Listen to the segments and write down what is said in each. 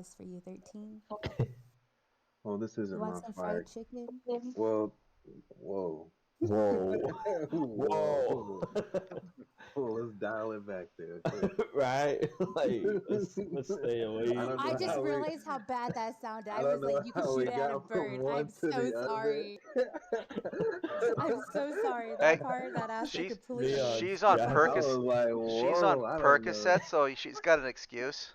for you, 13. Well, this You isn't want my some fight. fried chicken? Well, whoa. Whoa. Whoa. Whoa. Well, let's dial it back there. Okay? Right? Like, let's stay away. I don't I know just how we. realized how bad that sounded. I I don't was know like, you can how we shoot it at a got from bird. one I'm to so the other. sorry. I'm so sorry. Hey, That aspect she's completely. Leon's she's on I jacket. was like, She's on whoa, I don't know. Percocet, so she's got an excuse.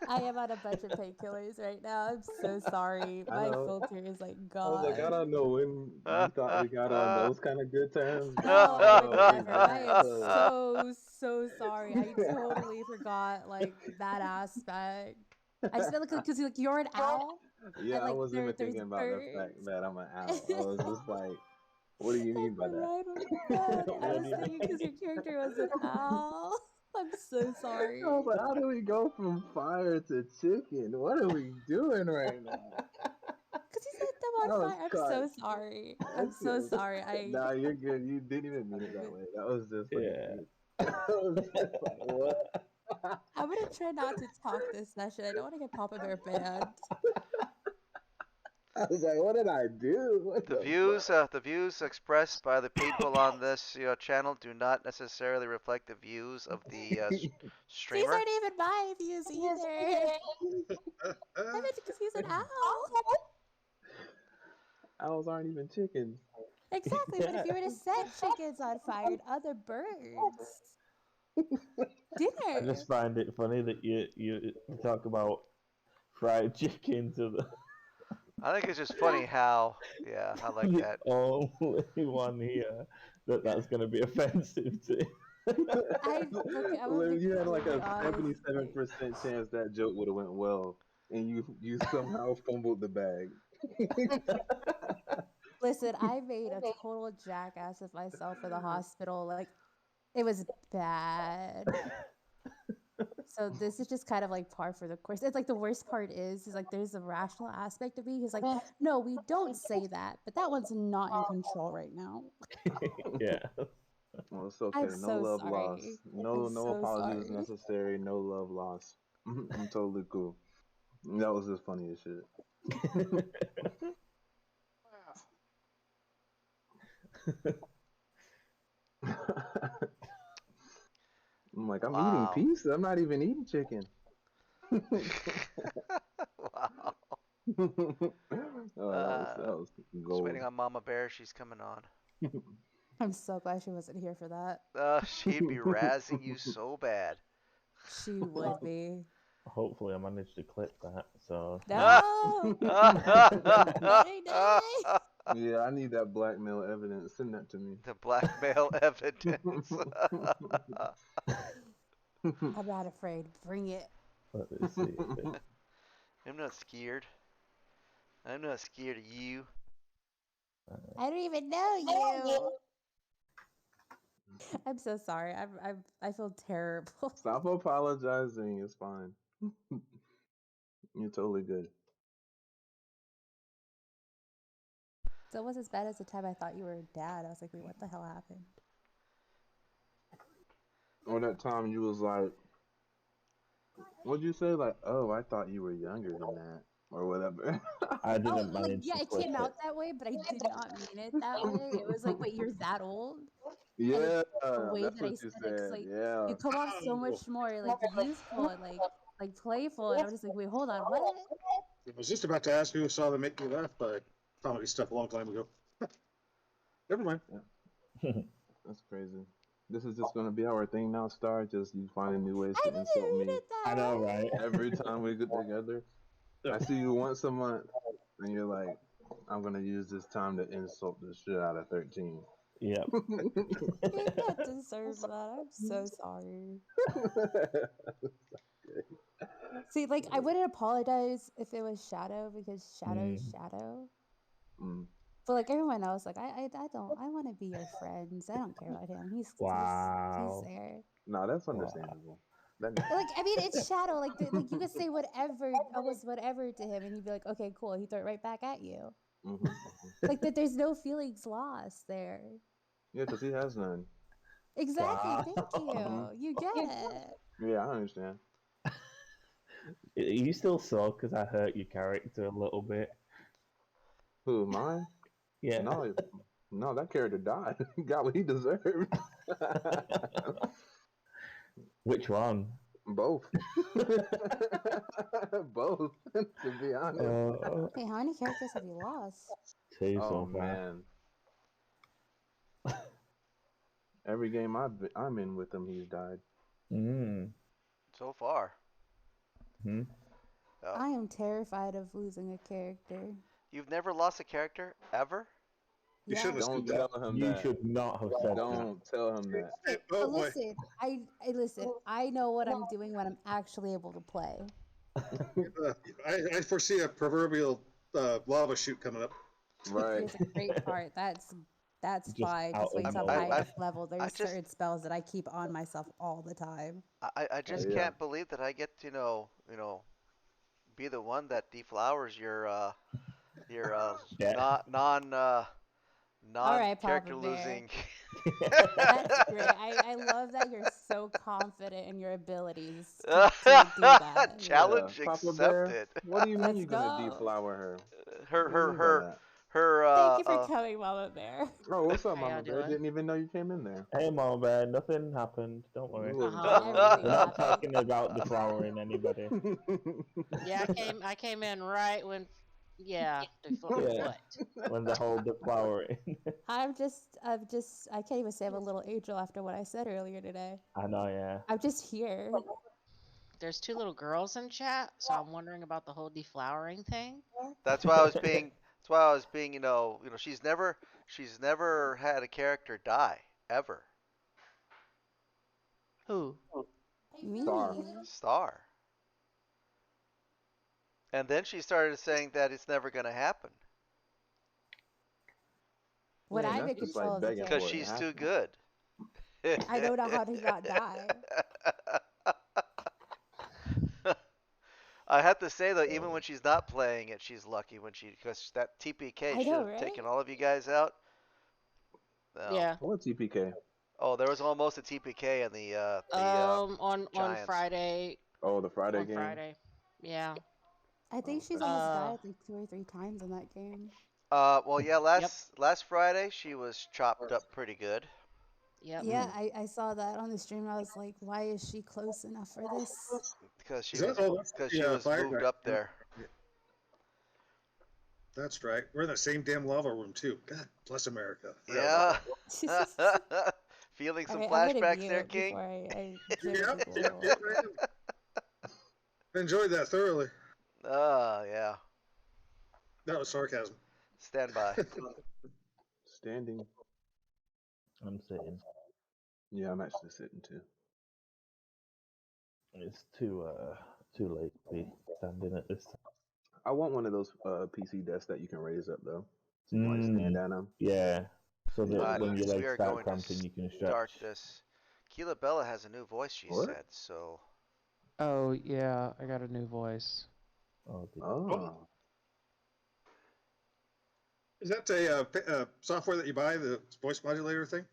I am on a bunch of painkillers right now. I'm so sorry. I My know. filter is like I was like, I gone. don't know when you thought we got on those kind of good terms, but No, I I don't would know if we never. I got am close. so sorry. I totally forgot like that aspect. I just feel like because like you're an owl, Yeah, and I like wasn't even there's thinking about the fact birds. that I'm an owl. I was just like, what do you mean That's by that? right. Oh my god. I What was do you thinking mean? because your character was an owl. I'm so I sorry. was like, how do we go from fire to chicken? What are we doing right now? Because you set them I on was fire. I'm caught. so sorry. I'm so sorry. Nah, you're good. You didn't even mean it that way. That was just funny to Yeah. me. I was just like, what? I'm gonna try not to talk this session. I don't want to get Papa Bear banned. I was like, what did I do? What The the views, fuck? the views expressed by the people on this channel do not necessarily reflect the views of the These streamer. aren't even my views either. I meant because he's an owl. Owls aren't even chickens. Exactly, but if you were to set chickens on fire and other birds, I dinner. just find it funny that you talk about fried chicken to I think it's just funny how, yeah, I like the that. only one here that's going to be offensive to. Okay, I'm gonna be You had like completely a honest. 77% chance that joke would have went well, and you somehow fumbled the bag. Listen, I made a total jackass of myself in the hospital. Like, it was bad. So this is just kind of like par for the course. It's like the worst part is like there's a rational aspect of me. He's like, no, we don't say that, but that one's not in control right now. Yeah. Well, it's okay. I'm No so love lost. sorry. No, I'm no so apologies sorry. necessary. No love lost. I'm totally cool. That was just funny as shit. I'm like, I'm eating Wow. pizza. I'm not even eating chicken. Wow. Oh, that was Just gold. waiting on Mama Bear. She's coming on. I'm so glad she wasn't here for that. She'd be razzing you so bad. She would be. Hopefully, I managed to clip that. So. No! Nay, nay. Yeah, I need that blackmail evidence. Send that to me. The blackmail evidence. I'm not afraid. Bring it. Let me see. I'm not scared. I'm not scared of you. I don't even know you. I'm so sorry. I feel terrible. Stop apologizing. It's fine. You're totally good. So it was as bad as the time I thought you were a dad. I was like, wait, what the hell happened? Or that time you was like, what'd you say? Like, oh, I thought you were younger than that, or whatever. I Oh, didn't like manage yeah, to it clip came it. out that way, but I did not mean it that way. It was like, wait, you're that old? And like Yeah, the way that's that I what you said it, 'cause said. like Yeah. you come off so much more like youthful and like playful, and I'm just like, wait, hold on, what? I was just about to ask who saw them make me laugh, but comedy stuff a long time ago. Never mind. That's crazy. This is just gonna be our thing now, Star. Just you finding new ways I to insult didn't mean me it that I know, way. right? every time we get together. I see you once a month, and you're like, I'm gonna use this time to insult the shit out of 13. Yep. You did not deserve that. I'm so sorry. See, like I wouldn't apologize if it was Shadow because Shadow is Shadow. Mm. But like everyone else, like I don't. I want to be your friends. I don't care about him. He's Wow. there. No, that's Wow. understandable. That Like I mean, it's Shadow. Like like you could say whatever, almost whatever to him, and he'd be like, okay, cool. He throw it right back at you. hmm Like that. There's no feelings lost there. Yeah, because he has none. Exactly. Wow. Thank you. You get it. Yeah, I understand. You still suck because I hurt your character a little bit. Who, mine? Yeah. No, that character died. He got what he deserved. Which one? Both. Both, to be honest. Hey, how many characters have you lost? 2 Oh, so far. man. Every game I'm in with him, he's died. So far. Hmm. Oh. I am terrified of losing a character. You've never lost a character ever? You Yeah. shouldn't have Don't scooped that. tell him You that. should not have said that. Don't tell him that. Hey, Oh, but boy. listen, I listen. I know what I'm doing when I'm actually able to play. I foresee a proverbial lava shoot coming up. Right. Here's a great part. That's Just fine. out Just wait of till nowhere. highest level. There's just- certain spells that I keep on myself all the time. I just Yeah. can't believe that I get to be the one that deflowers your Yeah. All right, character Papa Bear. losing. That's great. I love that you're so confident in your abilities to do that. Challenge Yeah, Papa Bear, accepted. what do you mean Let's you're gonna go. deflower her? Her What do you mean by her that? her Thank you for coming, Mama Bear. Oh, what's up, How y'all Mama Bear? doing? Didn't even know you came in there. Hey, Mama Bear, nothing happened. Don't worry. You wasn't Uh-huh. doing Everything We're not happened. talking about deflowering anybody. Yeah, I came in right when Yeah. what? When the whole deflowering. I can't even say I'm a little angel after what I said earlier today. I know, yeah. I'm just here. There's 2 little girls in chat, so I'm wondering about the whole deflowering thing. That's why I was being. That's why I was being. She's never had a character die ever. Who? Me. Star. And then she started saying that it's never gonna happen When Man, I'm in that's just control like of the begging character, because for it she's to too happen. good. I don't know how to not die. I have to say though, even when she's not playing it, she's lucky because that TPK I should know, have right? taken all of you guys out. No. Yeah. What TPK? Oh, there was almost a TPK in the On Giants. Friday. Oh, the Friday On game. Friday. Yeah. I think she's Okay. almost died like 2 or 3 times in that game. Well, yeah, last Friday she was chopped up pretty good. Yep. Yeah, I saw that on the stream. I was like, why is she close enough for this? Because she Is that- was oh, that's because the, she was fire moved guy. up there. That's right. We're in the same damn lava room too. God bless America. Yeah. Feeling some Alright, I'm gonna flashbacks mute there, King? before I Yep, give yep, people yep, I enjoyed that thoroughly. Yeah. That was sarcasm. Stand by. Standing. I'm sitting. Yeah, I'm actually sitting too. It's too late to be standing at this time. I want one of those PC desks that you can raise up though, so you can like stand on them. Yeah. So that Alright, when your we legs are start going to cramping, you can start stretch. this. Keela Bella has a new voice, she What? said. So Oh yeah, I got a new voice. Oh, dear. Oh. Is that a software that you buy, the voice modulator thing?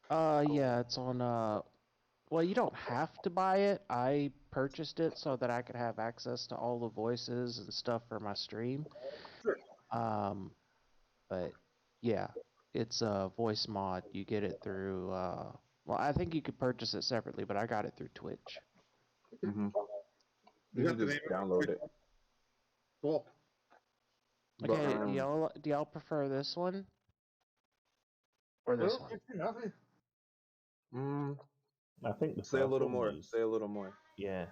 Yeah, it's on well, you don't have to buy it. I purchased it so that I could have access to all the voices and stuff for my stream. Sure. But yeah, it's a voice mod. You get it through well, I think you could purchase it separately, but I got it through Twitch. Mm-hmm. You You got can the just name of download it? it. Cool. But, Okay, do y'all prefer this one? Or this one? I think the Say a first little one more. was- Say a little more. Yeah.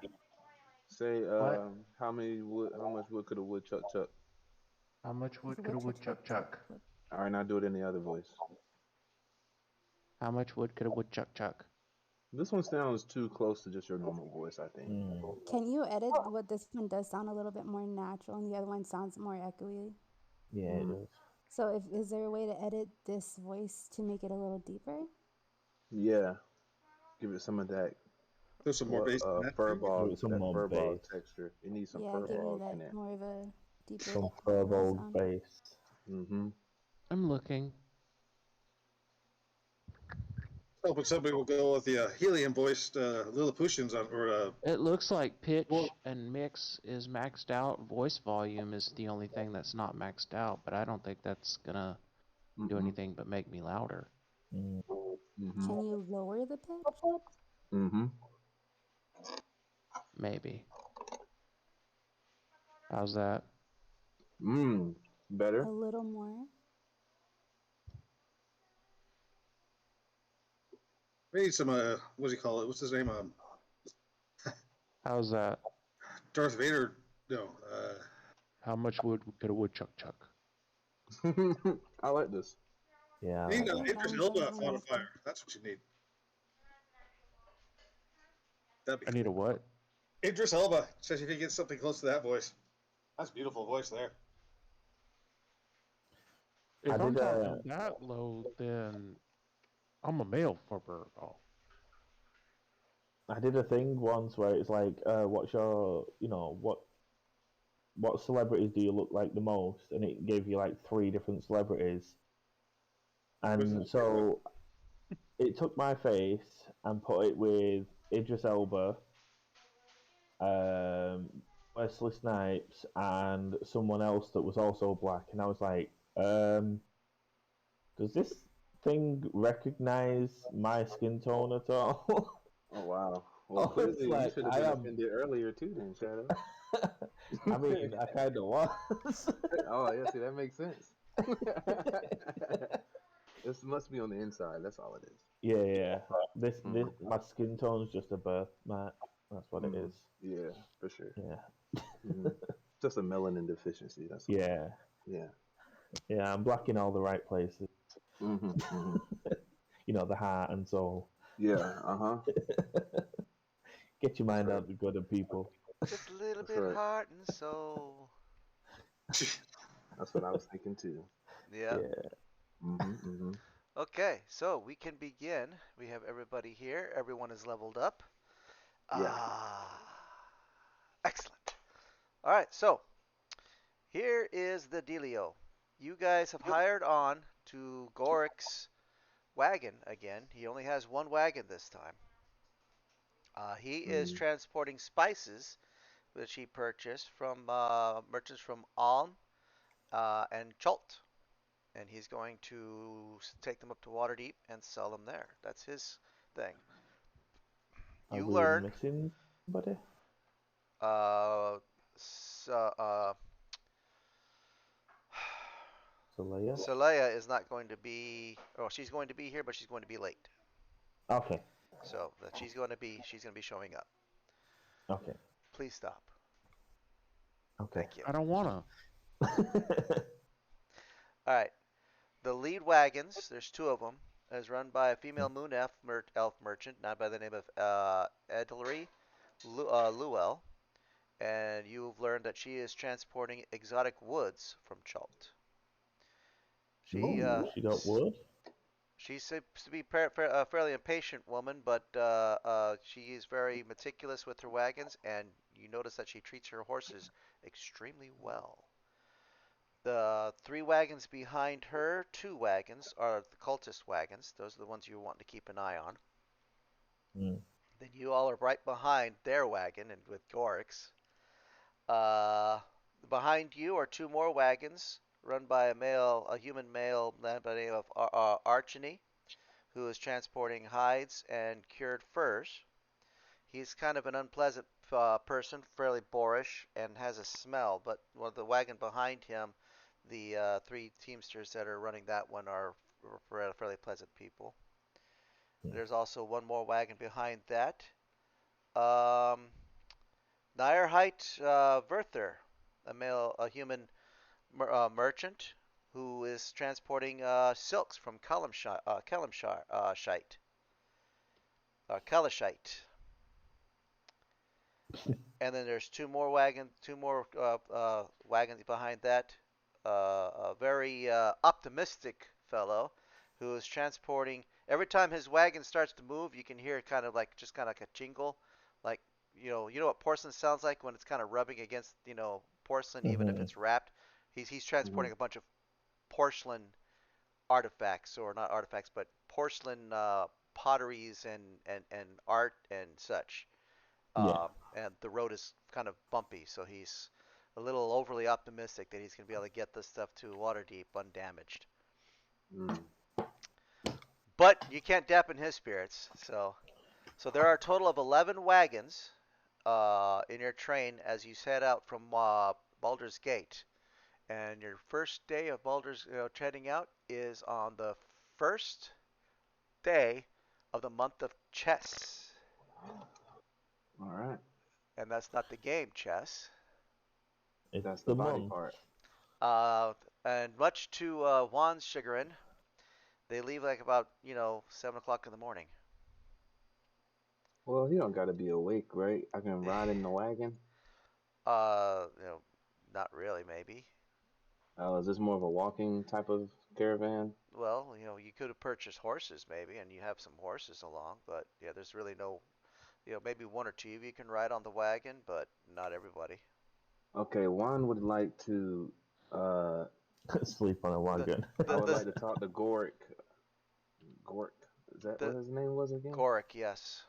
Say What? how much wood could a woodchuck chuck? How much wood could a woodchuck chuck? All right, now do it in the other voice. How much wood could a woodchuck chuck? This one sounds too close to just your normal voice, I think. Can you edit what this one does sound a little bit more natural and the other one sounds more echoey? Yeah, it does. So is there a way to edit this voice to make it a little deeper? Yeah, give it some of that There's some more bass. in that, too. furball, Give it some that more furball bass. texture. It needs some Yeah, give me furball that in it. more of a deeper Some voice furball sound. bass. Mm-hmm. I'm looking. Hoping somebody will go with the helium-voiced Lilliputians or It looks like pitch and mix is maxed out. Voice volume is the only thing that's not maxed out, but I don't think that's gonna do anything but make me louder. Mm-hmm. Can you lower the pitch? Mm-hmm. Maybe. How's that? Better. A little more? we need some what do you call it? What's his name? How's that? Darth Vader. No. How much wood could a woodchuck chuck? I like this. Yeah. You need Okay, Idris I'm Elba done. on fire. That's what you need. That'd be I need a cool. what? Idris Elba, especially if you get something close to that voice. That's a beautiful voice there. If I I'm did, talking that low, then I'm a male for Virgo. I did a thing once where it's like, what's your, what celebrities do you look like the most? And it gave you like 3 different celebrities. And so it took my face and put it with Idris Elba, Wesley Snipes, and someone else that was also black. And I was like, does this thing recognize my skin tone at all? Oh wow. Well, Oh, clearly it's you like, should have I been am. offended earlier too, then, Shadow. I mean, I kind of was. Oh yeah, see that makes sense. This must be on the inside. That's all it is. Yeah. This Mhm. my skin tone's just a birthmark. That's what it is. Yeah, for sure. Yeah. Just a melanin deficiency. That's all. Yeah. Yeah. Yeah, I'm black in all the right places. Mm-hmm. The heart and soul. Yeah. Uh-huh. Get your mind right. out the good of people. Just a little That's bit right. heart and soul. That's what I was thinking too. Yeah. Mm-hmm. Okay, so we can begin. We have everybody here. Everyone is leveled up. Yeah. Excellent. All right, so here is the dealio. You guys have hired on to Gorik's wagon again. He only has one wagon this time. He is transporting spices which he purchased from merchants from Alm and Chult. And he's going to take them up to Waterdeep and sell them there. That's his thing. Are You we learn missing somebody? Celea? Saleya is not going to be. Oh, she's going to be here, but she's going to be late. Okay. So she's going to be showing up. Okay. Please stop. Okay. Thank you. I don't wanna. All right. The lead wagons, there's 2 of them, is run by a female moon elf merchant, not by the name of Edlery Luell, and you've learned that she is transporting exotic woods from Chult. She She got wood? She seems to be a fairly impatient woman, but she is very meticulous with her wagons, and you notice that she treats her horses extremely well. The 3 wagons behind her, 2 wagons, are the Cultist Wagons. Those are the ones you want to keep an eye on. Then you all are right behind their wagon and with Gorik's. Behind you are 2 more wagons run by a human male by the name of Archony, who is transporting hides and cured furs. He's kind of an unpleasant person, fairly boorish, and has a smell. But the wagon behind him, the 3 teamsters that are running that one are fairly pleasant people. There's also 1 more wagon behind that. Nairheit Verther, a human merchant who is transporting silks from Kellamshite. And then there's 2 more wagons behind that. A very optimistic fellow who is transporting. Every time his wagon starts to move, you can hear kind of like a jingle, like you know what porcelain sounds like when it's kind of rubbing against porcelain, even if it's wrapped. He's transporting a bunch of porcelain artifacts, or not artifacts, but porcelain potteries and art and such. Yeah. And the road is kind of bumpy, so he's a little overly optimistic that he's going to be able to get this stuff to Waterdeep undamaged. Mm. But you can't dampen his spirits, so there are a total of 11 wagons in your train as you set out from Baldur's Gate. And your first day of Baldur's treading out is on the first day of the month of chess. All right. And that's not the game chess. It's That's the body month. part. And much to Juan's chagrin, they leave like about 7 o'clock in the morning. Well, he don't got to be awake, right? I can ride in the wagon. Not really, maybe. Is this more of a walking type of caravan? Well, you could have purchased horses maybe, and you have some horses along, but yeah, there's really no, maybe one or two of you can ride on the wagon, but not everybody. Okay, Juan would like to. Sleep on a wagon. I would like to talk to Gork. Gork, is that what his name was again? Gork, yes.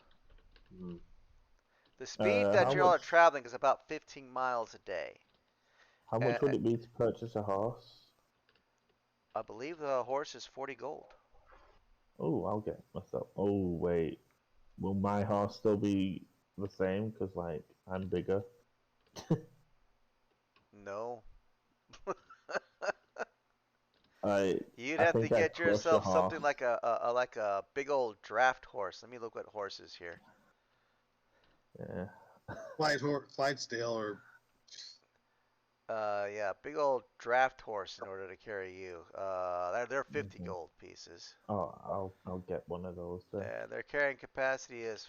Mm. The speed that you all are much- traveling is about 15 miles a day. How much would it be to purchase a horse? I believe the horse is 40 gold. Oh, I'll get myself. Oh, wait. Will my horse still be the same? Because, like, I'm bigger. No. You'd I have to think I'd get crush yourself a something horse. like a big old draft horse. Let me look at horses here. Yeah. Clydesdale or Yeah, big old draft horse in order to carry you. They're 50 gold pieces. Oh, I'll get one of those then. And their carrying capacity is,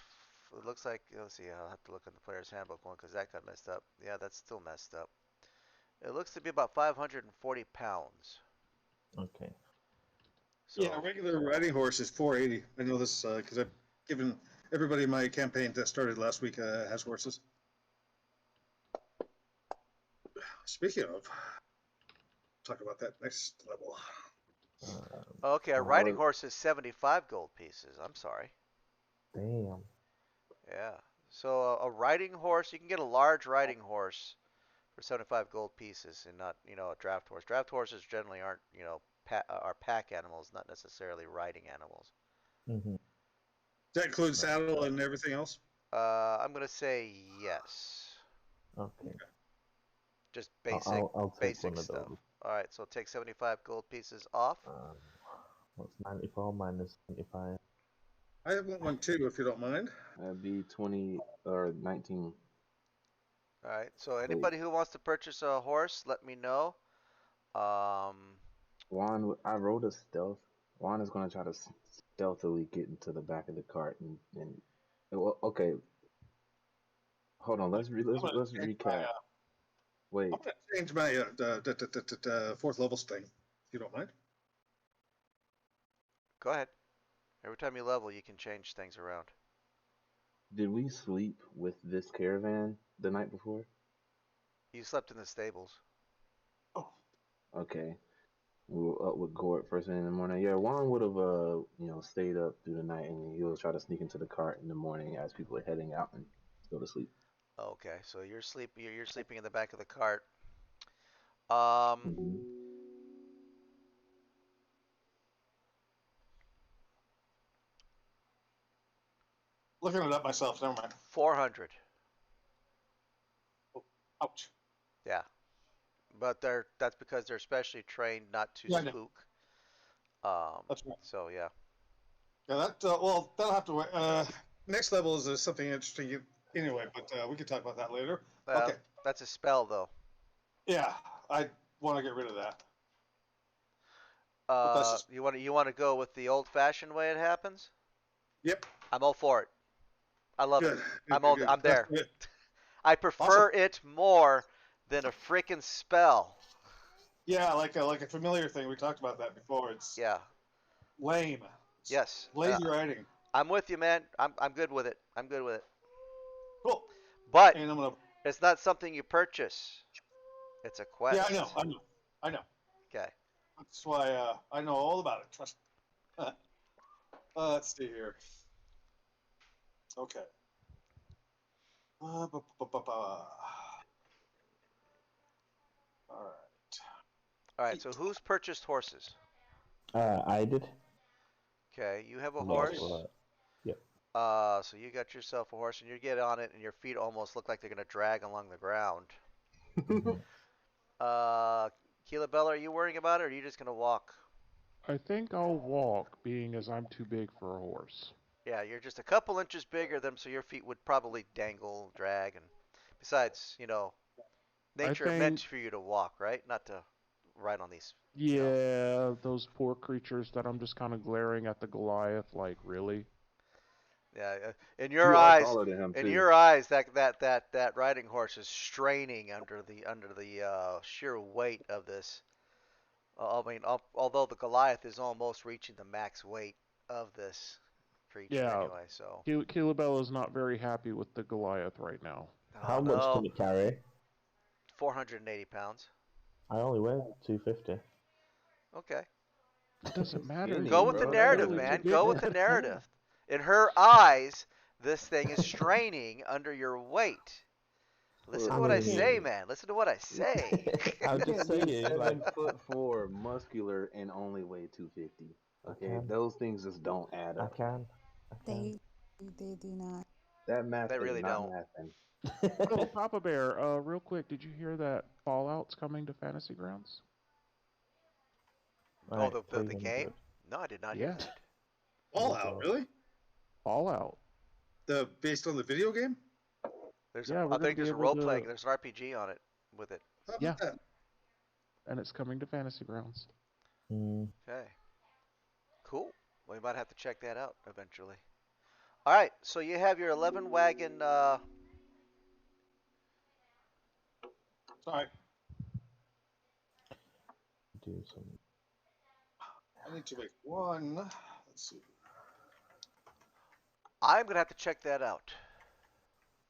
it looks like, let's see, I'll have to look in the player's handbook one because that got messed up. Yeah, that's still messed up. It looks to be about 540 pounds. Okay. So, yeah, a regular riding horse is 480. I know this because I've given everybody in my campaign that started last week has horses. Speaking of, talk about that next level. okay, a riding horse is 75 gold pieces. I'm sorry. Damn. Yeah. So a riding horse, you can get a large riding horse for 75 gold pieces, and not a draft horse. Draft horses generally aren't are pack animals, not necessarily riding animals. Mm-hmm. Does that include saddle and everything else? I'm gonna say yes. Okay. Just basic, I'll take basic one of stuff. those. All right, so take 75 gold pieces off. What's 94 minus 75? I have one too, if you don't mind. That'd be 20 or 19. All right, so anybody who wants to purchase a horse, let me know. Juan, I rode a stealth. Juan is going to try to stealthily get into the back of the cart and well, okay. Hold on, let's recap. Wait. I'm going to change my the fourth levels thing, if you don't mind. Go ahead. Every time you level, you can change things around. Did we sleep with this caravan the night before? You slept in the stables. Oh. Okay. We were up with Gort first thing in the morning. Yeah, Juan would have stayed up through the night and he'll try to sneak into the cart in the morning as people are heading out and go to sleep. Okay, so you're sleeping in the back of the cart. Mm-hmm. Looking it up myself, never mind. 400. Oh, ouch. Yeah, but that's because they're specially trained not to spook. That's right. So yeah. Yeah, that'll have to wait. Next level is something interesting anyway, but we can talk about that later. Okay. That's a spell though. Yeah, I want to get rid of that. You want to go with the old-fashioned way it happens? Yep. I'm all for it. I love it. Good. I'm there. I prefer it more than a freaking spell. Yeah, like a familiar thing. We talked about that before. It's lame. Yes. Lazy writing. I'm with you, man. I'm good with it. I'm good with it. Cool. But it's not something you purchase. It's a quest. Yeah, I know. Okay. That's why I know all about it. Trust me. Let's see here. Okay. All right. All right. So who's purchased horses? I did. Okay, you have a Not horse. for that. Yep. So you got yourself a horse, and you get on it, and your feet almost look like they're gonna drag along the ground. Keela Bella, are you worrying about it, or are you just gonna walk? I think I'll walk, being as I'm too big for a horse. Yeah, you're just a couple inches bigger than, so your feet would probably dangle, drag, and besides, nature meant for you to walk, right? Not to ride on these. Yeah, those poor creatures that I'm just kind of glaring at the Goliath, like, really? Yeah, in You your are eyes, taller than him in too. your eyes, that riding horse is straining under the sheer weight of this. I mean, although the Goliath is almost reaching the max weight of this creature Yeah, anyway, so. Keelabella's not very happy with the Goliath right now. How Oh much no, can it carry? 480 pounds. I only weigh 250. Okay. It doesn't matter. Skinny, Go You with the bro. are That narrative, clearly doesn't too man. make big Go for with sense. the that camp. narrative. In her eyes, this thing is straining under your weight. Listen to I what I mean- say, man. Listen to what I say. I'm You just can't be saying, like, 7'4", muscular, and only weigh 250. Okay, can. those things just don't add I up. can. They do not. That math They is really not don't. mathing. Oh, Papa Bear, real quick, did you hear that Fallout's coming to Fantasy Grounds? Oh, Right, the 300. game? No, I did not hear Yeah, that. Fallout, really? Fallout. Based on the video game? Yeah, I we're gonna think be there's a able role playing. to. There's an RPG on it with it. How about Yeah, that? and it's coming to Fantasy Grounds. Mm. Okay. Cool. We might have to check that out eventually. All right. So you have your 11 wagon. Sorry, Do some. I need to make one. Let's see. I'm gonna have to check that out.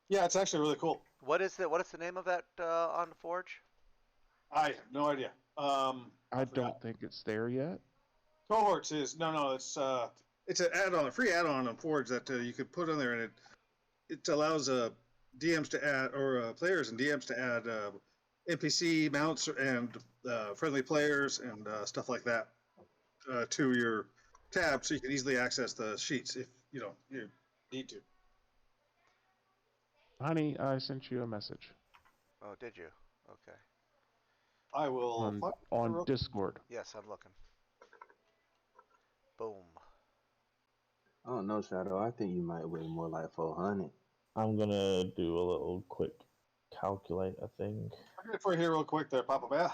Yeah, it's actually really cool. What is the name of that on the Forge? I have no idea. I I forgot. don't think it's there yet. Cohorts is no, it's an add-on, a free add-on on Forge that you could put on there, and it allows DMs to add or players and DMs to add NPC mounts and friendly players and stuff like that to your tab, so you can easily access the sheets if you need to. Honey, I sent you a message Oh, did you? Okay. I will on Discord. Yes, I'm looking. Boom. I don't know, Shadow. I think you might weigh more like 400. I'm gonna do a little quick calculator thing. I'll get it for you here real quick there, Papa Bear.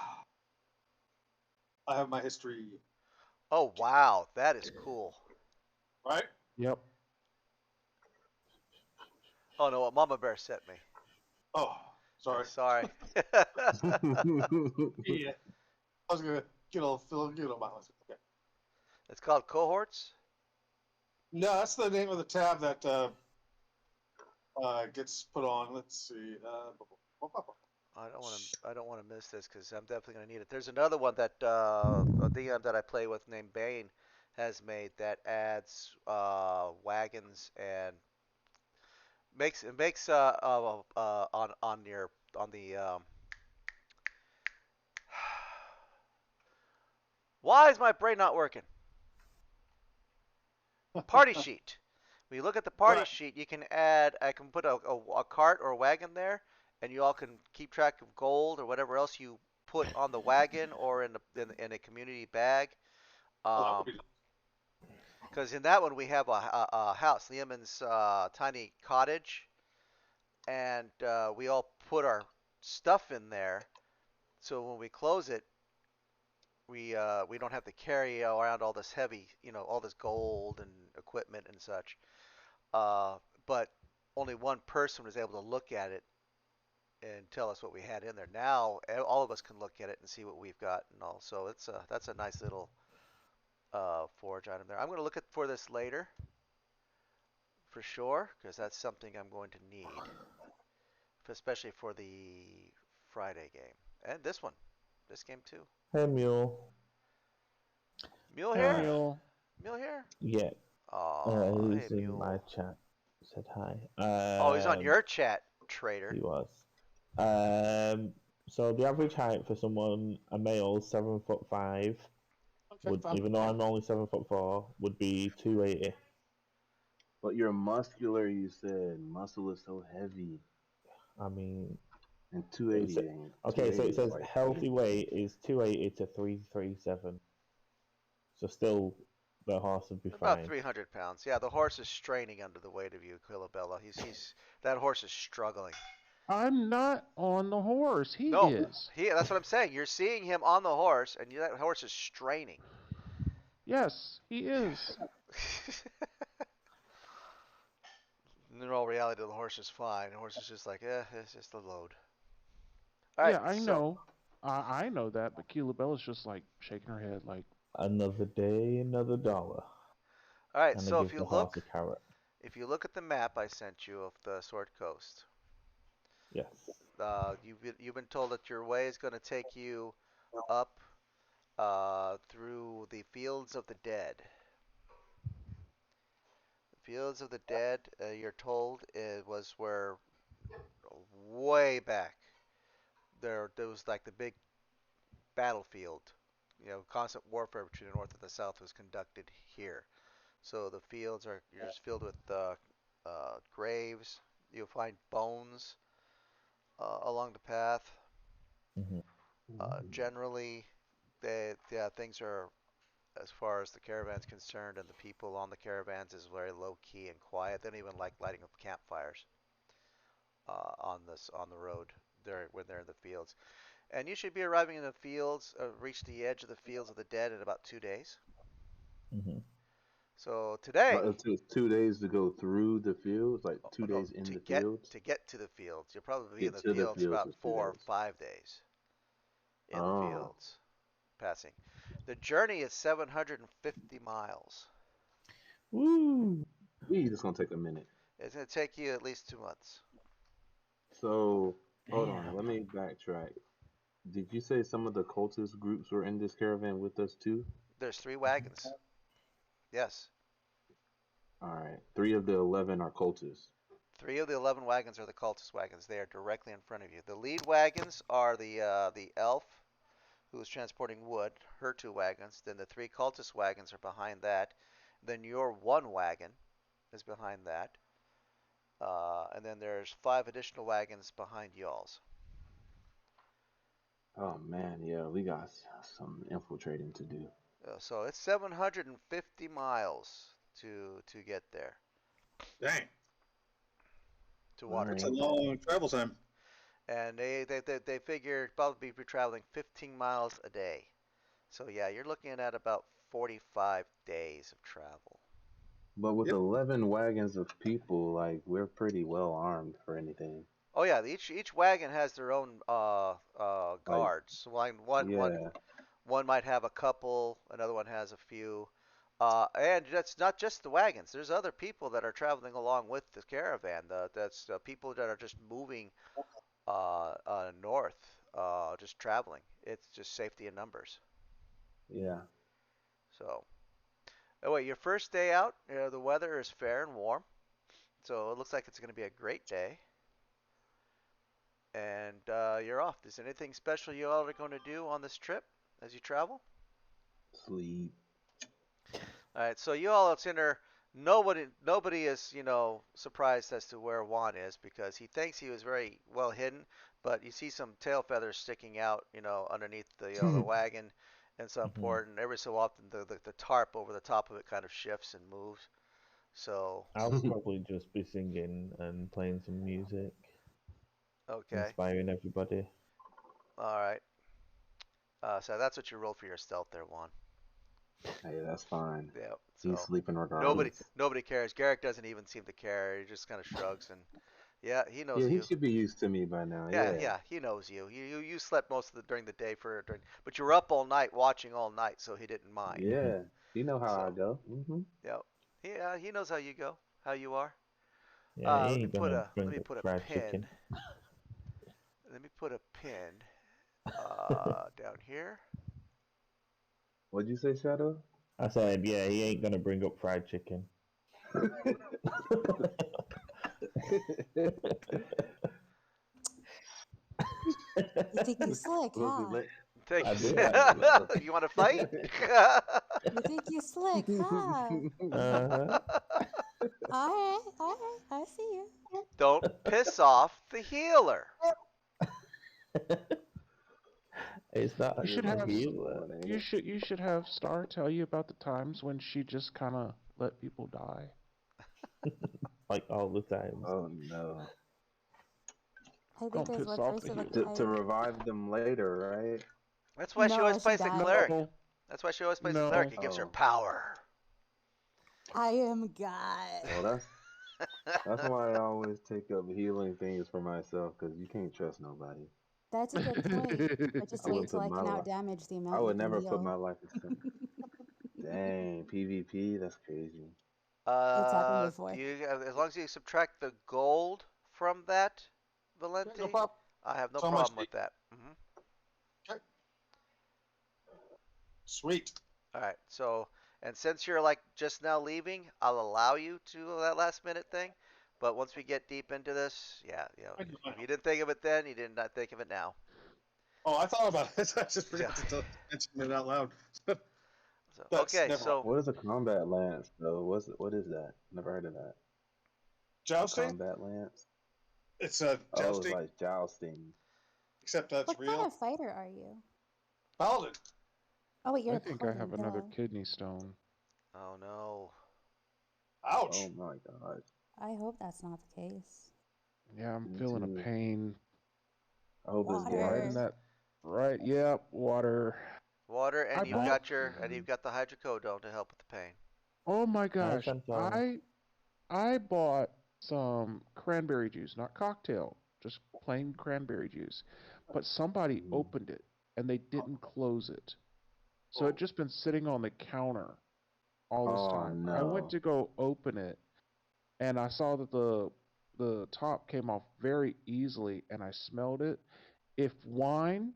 I have my history. Oh wow, that is cool. Right? Yep. Oh no, what Mama Bear sent me. Oh, sorry. Sorry. Yeah. I was gonna get all my list. Okay. It's called Cohorts. No, that's the name of the tab that gets put on. Let's see. I don't want to miss this because I'm definitely going to need it. There's another one that a DM that I play with named Bane has made that adds wagons and makes on the why is my brain not working? Party sheet. When you look at the party Right. sheet, you can add. I can put a cart or a wagon there, and you all can keep track of gold or whatever else you put on the wagon or in a community bag. Because in that one we have a house, Liamon's tiny cottage, and we all put our stuff in there. So when we close it, we don't have to carry around all this heavy, all this gold and equipment and such. But only one person was able to look at it and tell us what we had in there. Now all of us can look at it and see what we've got and all. So that's a nice little forge item there. I'm going to look for this later for sure because that's something I'm going to need, especially for the Friday game and this game too. Hey, Mule. Mule Hey, here? Mule. Mule here? Yeah. Oh, hey, He's in my mule. chat. Said hi. Oh, he's on your chat, traitor. He was. So the average height for someone, a male, 7'5", would, even though I'm only 7'4", would be 280. But you're muscular, you said. Muscle is so heavy. I mean, And 280 ain't. okay, so it 280 is says like healthy weight is 280 to 337. So still, the horse would be About fine. 300 pounds. Yeah, the horse is straining under the weight of you, Quillabella. He's that horse is struggling. I'm not on the horse. He No, is. that's what I'm saying. You're seeing him on the horse, and that horse is straining. Yes, he is. In all reality, the horse is fine. The horse is just like, it's just a load. All right, Yeah, I so know. I know that, but Bella's just like shaking her head, like, Another day, another dollar. all right, And so I give the horse a carrot. if you look at the map I sent you of the Sword Coast, Yes. you've been told that your way is going to take you up through the Fields of the Dead. The Fields of the Dead, you're told, it was where way back there was like the big battlefield. Constant warfare between the North and the South was conducted here. So the fields are you're just filled with graves. You'll find bones along the path. Generally, things are, as far as the caravan's concerned, and the people on the caravans is very low key and quiet. They don't even like lighting up campfires on the road when they're in the fields. And you should be arriving in the fields, reach the edge of the Fields of the Dead in about 2 days. So today, It took 2 days to go through the fields, like 2 no, days in the fields. to get to the fields, you'll probably be in Get the to the fields fields about was 4 or 2 days. 5 days in the Oh, fields passing. The journey is 750 miles. Woo! it's gonna take a minute. It's going to take you at least 2 months. So hold on, let me backtrack. Did you say some of the cultist groups were in this caravan with us too? There's 3 wagons. Yes. All right, 3 of the 11 are cultists. 3 of the 11 wagons are the cultist wagons. They are directly in front of you. The lead wagons are the elf who is transporting wood, her 2 wagons. Then the 3 cultist wagons are behind that. Then your 1 wagon is behind that. And then there's 5 additional wagons behind y'all's. Oh man, yeah, we got some infiltrating to do. So it's 750 miles to get there. Dang. To All That's Waterdeep. a long travel time. And they figure probably be traveling 15 miles a day. So yeah, you're looking at about 45 days of travel. But with Yep. 11 wagons of people, like we're pretty well armed for anything. Oh yeah, each wagon has their own Like, guards. yeah, One might have a couple, another one has a few. And that's not just the wagons. There's other people that are traveling along with the caravan. That's people that are just moving north, just traveling. It's just safety in numbers. yeah. So, anyway, your first day out, the weather is fair and warm. So it looks like it's going to be a great day. And you're off. Is there anything special you all are going to do on this trip as you travel? Sleep. All right, so you all it's in there. Nobody is surprised as to where Juan is because he thinks he was very well hidden, but you see some tail feathers sticking out, underneath the wagon, and so important. Every so often the tarp over the top of it kind of shifts and moves. So I'll probably just be singing and playing some music, okay, inspiring everybody. all right. So that's what you roll for your stealth there, Juan. Hey, that's fine. Yeah. He's So sleeping regardless. nobody cares. Garrick doesn't even seem to care. He just kind of shrugs and yeah, he knows Yeah, he you. should be used to me by now. Yeah, Yeah. yeah, he knows you. You slept most of during the day but you were up all night watching all night, so he didn't mind. Yeah. You know how I So go. yeah, he knows how you go, how you are. Yeah, he Let me ain't gonna let bring me up put a fried pin. chicken. Let me put a pin down here. What'd you say, Shadow? I said, yeah, he ain't gonna bring up fried chicken. You think you're slick, huh? I do. You want to fight? You think you're slick, huh? Uh-huh. Alright, I see you. Don't piss off the healer. It's not You should a have healer. you should have Star tell you about the times when she just kind of let people die. Like all the time. Oh no. I think Don't there's piss one off the person that healer. To revive them later, right? That's why she No, always she plays the died. cleric. No, That's why she always plays the no. cleric. It gives her Oh. power. I am God. Well, that's why I always take up healing things for myself, because you can't trust nobody. That's a good point. But just I wait would till put I my can life. outdamage the I amount you would can never put heal. my life at stake. Dang, PvP, that's crazy. It's happened before. As long as you subtract the gold from that, Valenti, No problem. I have no So much problem with that. Okay. Sweet. All right. So, and since you're like just now leaving, I'll allow you to do that last minute thing. But once we get deep into this, yeah, if you didn't think of it then, you did not think of it now. Oh, I thought about it. I just forgot to mention it out loud. So, That's okay, never so What is a combat lance, though? What is that? Never heard of that. jousting. Combat lance? It's a Oh, it's jousting, like jousting. except that's What real. kind of fighter are you? Paladin. Oh wait, you're I a think I paladin, have another duh. kidney stone. oh no. Ouch. Oh my god. I hope that's not the case. Yeah, I'm Me feeling too. a pain. I hope it's Right blood. in Water. that. Right. Yep. Water. Water, and I you've bought. got the hydrocodone to help with the pain. Oh my I gosh! sent I bought some cranberry juice, not cocktail, just plain cranberry juice. But somebody opened it and they didn't close it. So it just been sitting on the counter all this Oh time. I went no. to go open it and I saw that the top came off very easily and I smelled it. If wine,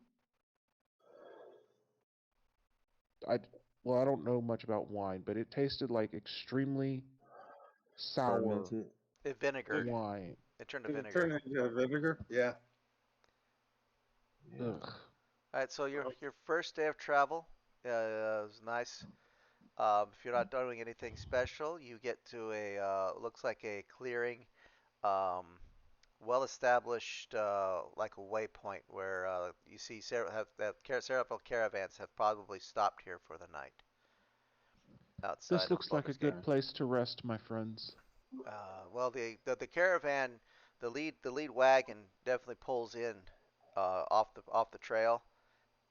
I well, I don't know much about wine, but it tasted like extremely sour Fermented. Vinegar. wine. It turned to Did it vinegar. turn into vinegar? Yeah. Yeah. Ugh. All right, so your first day of travel was nice. If you're not doing anything special, you get to looks like a clearing, um, well-established, like a waypoint where you see several caravans have probably stopped here for the night outside This of looks like a Cultist good Camp. place to rest, my friends. Well, the caravan, the lead wagon definitely pulls in off the trail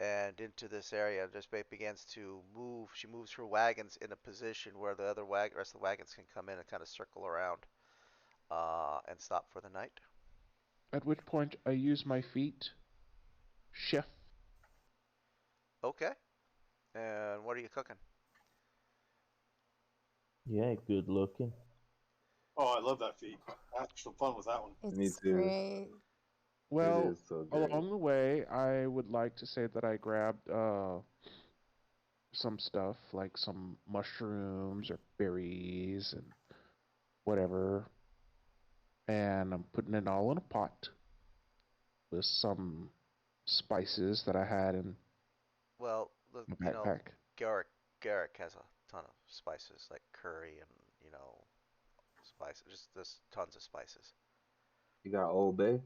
and into this area. Just begins to move. She moves her wagons in a position where the rest of the wagons can come in and kind of circle around and stop for the night. At which point I use my feet. Chef. Okay. And what are you cooking? Yeah, good looking. Oh, I love that feat. I had some fun with that one. Me It's too. great. Well, It is so great. along the way, I would like to say that I grabbed some stuff like some mushrooms or berries and whatever, and I'm putting it all in a pot with some spices that I had in Well, my backpack. Garrick has a ton of spices like curry and spices, just tons of spices. You got Old Bay?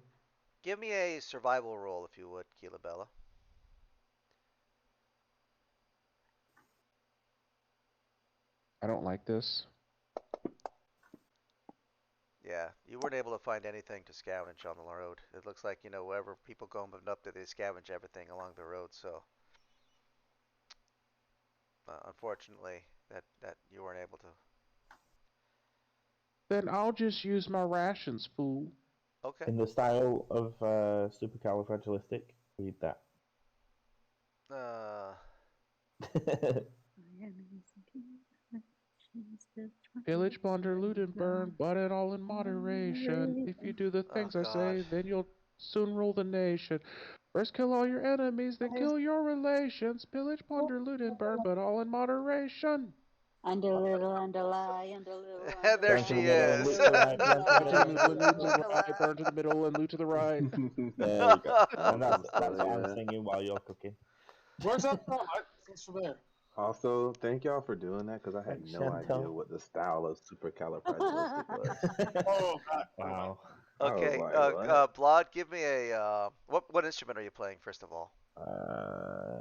Give me a survival roll if you would, Keela. I don't like this. Yeah, you weren't able to find anything to scavenge on the road. It looks like, wherever people go up there, they scavenge everything along the road. So, unfortunately, that you weren't able to. Then I'll just use my rations, fool. Okay. In the style of supercalifragilistic, read that. Pillage, plunder, loot, and burn, but it all in moderation. If you do the Oh things I God. say, then you'll soon rule the nation. First kill all your enemies, then kill your relations. Pillage, plunder, loot, and burn, but all in moderation. Underlie, underlittle, And there Burn to she the middle and is. loot to the right. Burn to the middle and Continually loot to loot the to right. the right, burn to the middle, and loot to the right. There you go. And Awesome, that's what I'm Celia. singing while you're cooking. Where's that from? What's from there? Also, thank y'all for doing that because I had Thanks, no idea Chantel. what the style of supercalifragilistic was. Oh, God. Wow. I was Okay, like, what? Blod, give me a what instrument are you playing first of all?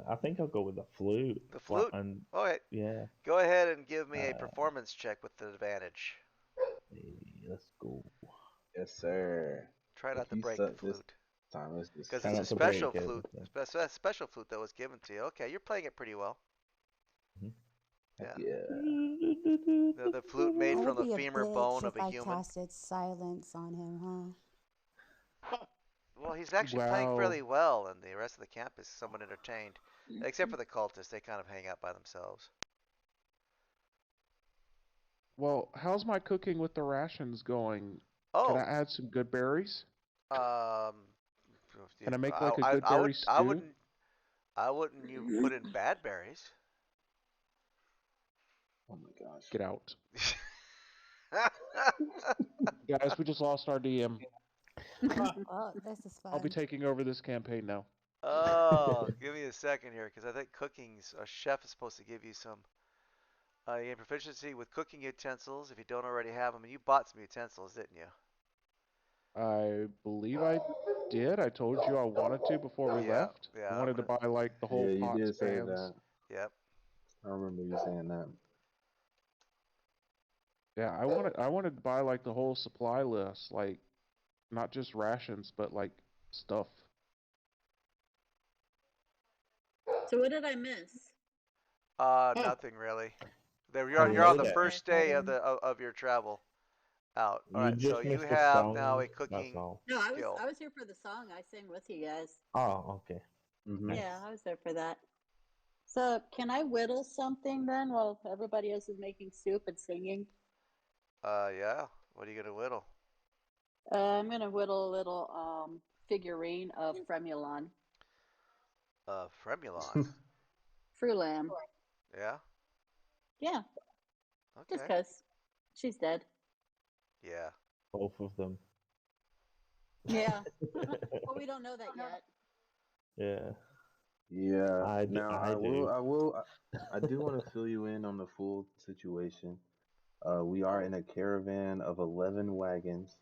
I think I'll go with the flute. The flute. And All right, yeah, go ahead and give me a performance check with the advantage. let's go. Yes, sir. Try not If to you break the suck this flute, time, it's just because Try it's a not to special break it. flute. Special flute that was given to you. Okay, you're playing it pretty well. heck Yeah. yeah. The flute made I from would the be a femur bitch bone of if a I human. casted silence on him, huh? Well, he's actually playing fairly well, and the rest of the camp is somewhat entertained, except for the cultists. They kind of hang out by themselves. Well, how's my cooking with the rations going? Oh, Can I add some good berries? um, Can I make like a good berry stew? I wouldn't. You put in bad berries. Oh my gosh. Get out. Guys, we just lost our DM. Well, this is fun. I'll be taking over this campaign now. Oh, give me a second here, because I think a chef is supposed to give you some. You get proficiency with cooking utensils if you don't already have them, and you bought some utensils, didn't you? I believe I did. I told you I wanted to before we left. Yeah. I wanted to buy like the whole Yeah, you pots, did say pans. that. Yep. I remember you saying that. Yeah, I wanted to buy like the whole supply list, like not just rations, but like stuff. So what did I miss? Nothing really. You You're on made the it. first day of your travel out. All You right, so just you missed the have song. now a That's cooking all. No, skill. I was here for the song. I sang with you guys. Oh, okay. Mm-hmm. Nice. Yeah, I was there for that. So can I whittle something then while everybody else is making soup and singing? Yeah. What are you gonna whittle? I'm gonna whittle a little figurine of Fremulon. Fremulon. Frulam. Yeah. Yeah, just Okay. 'cause she's dead. Yeah. Both of them. Yeah. Well, we don't know that yet. Yeah. Yeah. I do. Now I do want to fill you in on the full situation. We are in a caravan of 11 wagons,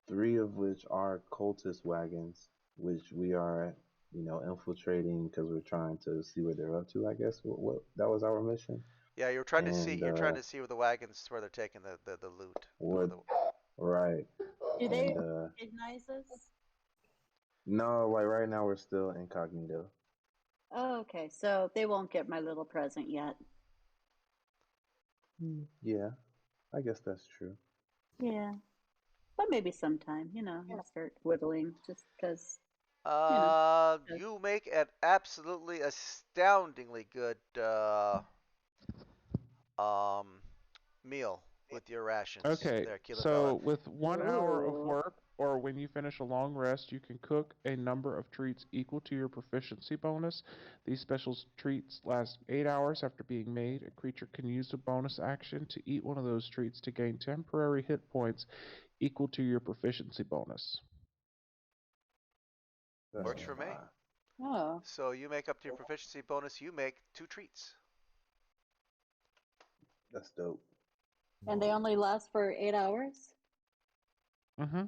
3 of which are cultist wagons, which we are, infiltrating because we're trying to see what they're up to. I guess what that was our mission. Yeah, you're trying to see. And You're trying to see where the wagons where they're taking the loot. what? Right. Do they And recognize us? no, like right now we're still incognito. Oh, okay. So they won't get my little present yet. Yeah, I guess that's true. Yeah. But maybe sometime, I'll start whittling just because. You make an absolutely astoundingly good meal with your rations. Okay, There, Keelan so Bella. with 1 hour of Ooh. work, or when you finish a long rest, you can cook a number of treats equal to your proficiency bonus. These special treats last 8 hours after being made. A creature can use a bonus action to eat one of those treats to gain temporary hit points equal to your proficiency bonus. That's Works for me. Oh. So you make up to your proficiency bonus. You make 2 treats. That's dope. And they only last for 8 hours? Mm-hmm.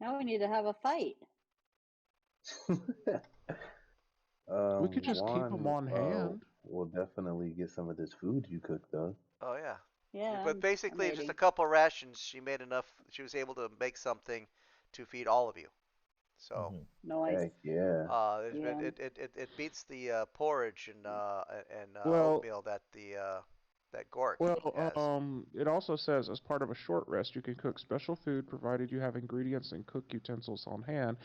Now we need to have a fight. We could just keep Juan, them on hand. We'll definitely get some of this food you cooked, though. Oh yeah. Yeah. But basically, I'm just a waiting. couple rations. She made enough. She was able to make something to feed all of you. So. Nice. Heck yeah. Yeah. It beats the porridge and Well- oatmeal that that Gork Well, has. it also says as part of a short rest, you can cook special food provided you have ingredients and cook utensils on hand.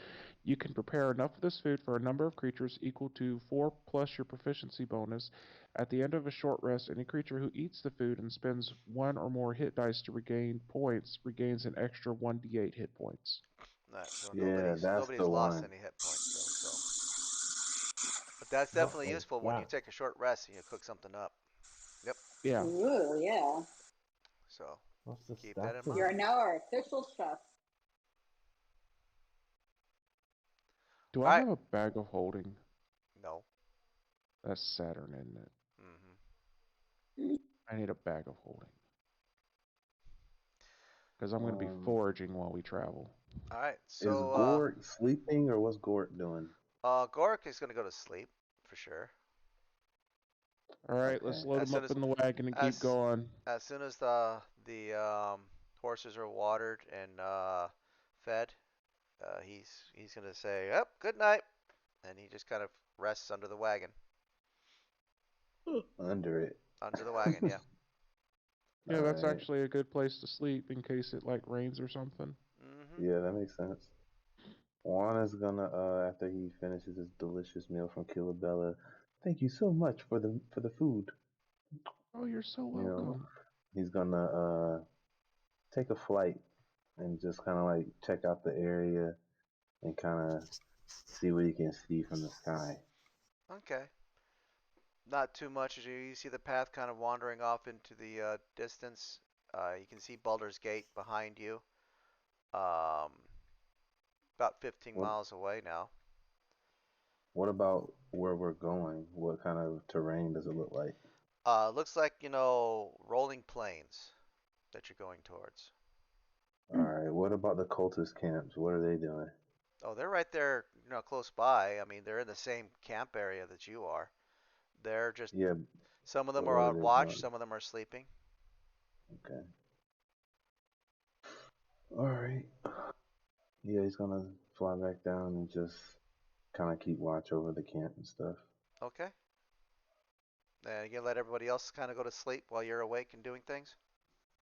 You can prepare enough of this food for a number of creatures equal to 4 plus your proficiency bonus. At the end of a short rest, any creature who eats the food and spends 1 or more hit dice to regain points regains an extra 1d8 hit points. So Yeah, that's nobody's the lost one. any hit points though. So, but that's definitely useful when you take a short rest and you cook something up. Yep. Yeah. Ooh, yeah. So What's the keep that in status? You are mind. now our official chef. Do All I right. have a bag of holding? No. That's Saturn, isn't it? Mm-hmm. I need a bag of holding. Because I'm going to be Um, foraging while we travel. All right. is So Gort sleeping or what's Gort doing? Gorik is going to go to sleep for sure. All right, Okay. let's load As him soon up as in the wagon and keep as going. as soon as the horses are watered and fed, he's going to say, "Up, good night," and he just kind of rests under the wagon. Under it. Under the wagon, yeah. Yeah, All that's right. actually a good place to sleep in case it like rains or something. Mm-hmm. Yeah, that makes sense. Juan is gonna after he finishes his delicious meal from Kilabella. Thank you so much for the food. Oh, you're so You know, welcome. he's gonna take a flight and just kind of like check out the area and kind of see what he can see from the sky. Okay. Not too much. As you see the path kind of wandering off into the distance. You can see Baldur's Gate behind you. Um, about 15 What miles away now. what about where we're going? What kind of terrain does it look like? Looks like, rolling plains that you're going towards. All right. What about the cultist camps? What are they doing? Oh, they're right there, close by. I mean, they're in the same camp area that you are. They're just, Yeah, some of them but are what are on they watch, doing? some of them are sleeping. Okay. All right. Yeah, he's gonna fly back down and just kind of keep watch over the camp and stuff. Okay. And you let everybody else kind of go to sleep while you're awake and doing things?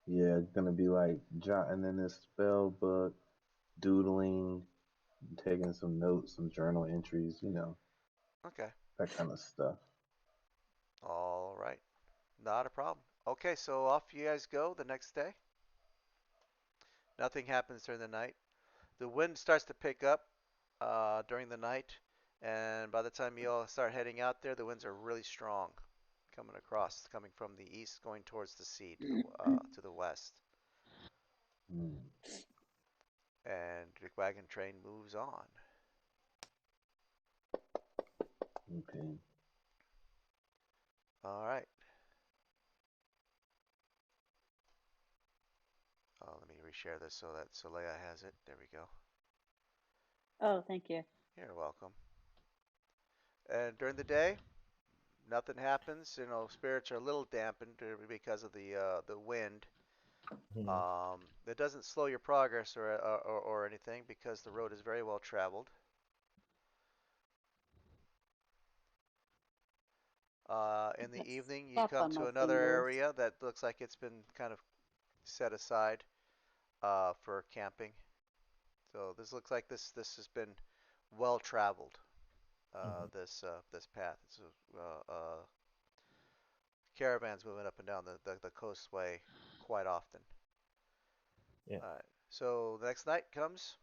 Yeah, it's gonna be like jotting in his spell book, doodling, taking some notes, some journal entries, Okay. that kind of stuff. All right. Not a problem. Okay, so off you guys go the next day. Nothing happens during the night. The wind starts to pick up during the night, and by the time you all start heading out there, the winds are really strong, coming from the east, going towards the sea to the west, Hmm. and the wagon train moves on. Okay. All right. Let me reshare this so that Leia has it. There we go. Oh, thank you. You're welcome. And during the day, nothing happens. Spirits are a little dampened because of the wind. Hmm. It doesn't slow your progress or anything because the road is very well traveled. In the Let's evening, you tap come on to my another fingers. area that looks like it's been kind of set aside for camping. So this looks like this has been well traveled. This path. It's caravans moving up and down the coastway quite often. Yeah. All right. So the next night comes.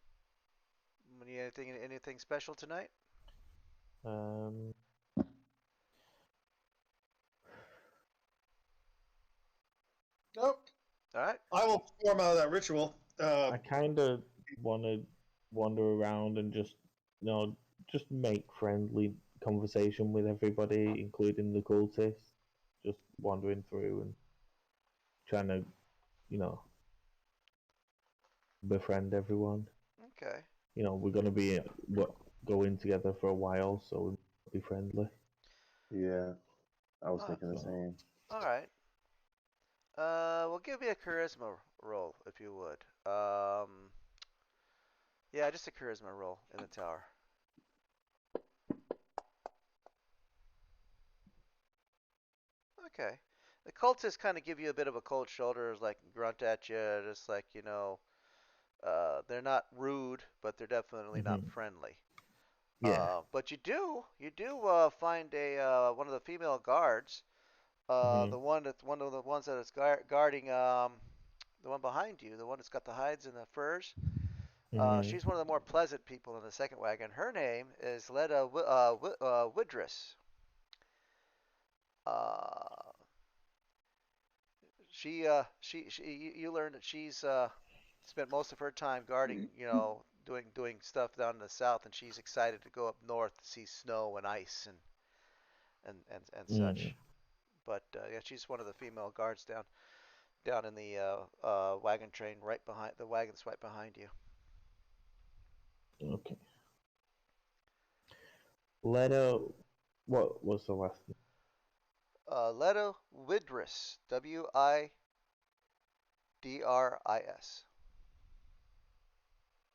Anything special tonight? Um, Nope. All right. I will perform out of that ritual. I kind of want to wander around and just make friendly conversation with everybody, including the cultists. Just wandering through and trying to, you know, befriend everyone. Okay. We're gonna be going together for a while, so we'll be friendly. Yeah, I was Uh, thinking the So, same. all right. Well, give me a charisma roll if you would. Yeah, just a charisma roll in the tower. Okay. The cultists kind of give you a bit of a cold shoulder, like grunt at you, just like they're not rude, but they're definitely not mhm. friendly. Yeah. But you do find a one of the female guards, Mhm. one of the ones that is guarding the one behind you, the one that's got the hides and the furs. Mhm. She's one of the more pleasant people in the second wagon. Her name is Leda Widris. Uh, You learned that she's spent most of her time guarding, doing stuff down in the south, and she's excited to go up north to see snow and ice and Mm. such. But yeah, she's one of the female guards down in the wagon train right behind the wagons right behind you. Okay. Leto, what was the last name? Leto Widris, Widris.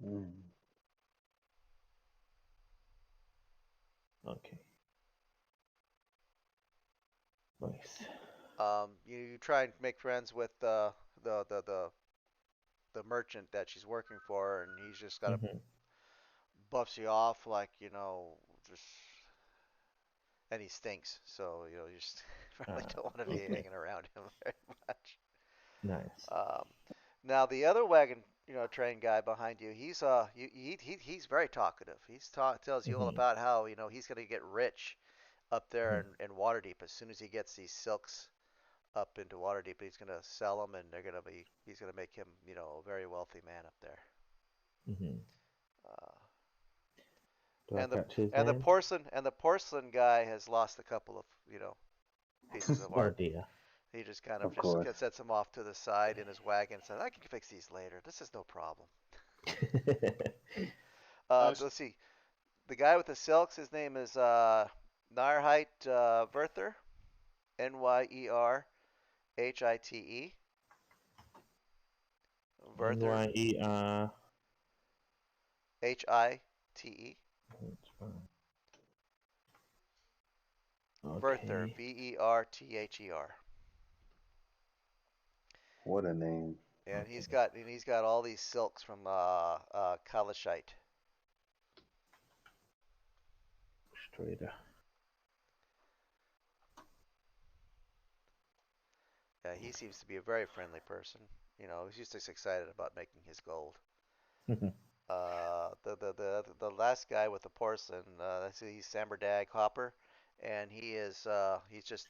Mm. Okay. Nice. You try and make friends with the merchant that she's working for, and he's just got a Mhm. buffs you off like just and he stinks. So you just probably don't want to be Okay. hanging around him very much. Nice. Now the other wagon train guy behind you, he's very talkative. Tells you all Mhm. about how he's gonna get rich up there Mhm. in Waterdeep as soon as he gets these silks up into Waterdeep. He's gonna sell them, and he's gonna make him a very wealthy man up there. Mhm. Uh, Do I and the catch his and the name? porcelain guy has lost a couple of pieces of Oh art. dear. He just kind of Of course. sets them off to the side in his wagon and says, "I can fix these later. This is no problem." Let's see. The guy with the silks, his name is Nyrhite Verther, Nyerhite. Verther, NYER. Hite. Verther, Okay. Verther. What a name. And Okay. he's got all these silks from Kalashite. Trader. Yeah, he seems to be a very friendly person. He's just excited about making his gold. The last guy with the porcelain, he's Samberdag Hopper, and he's just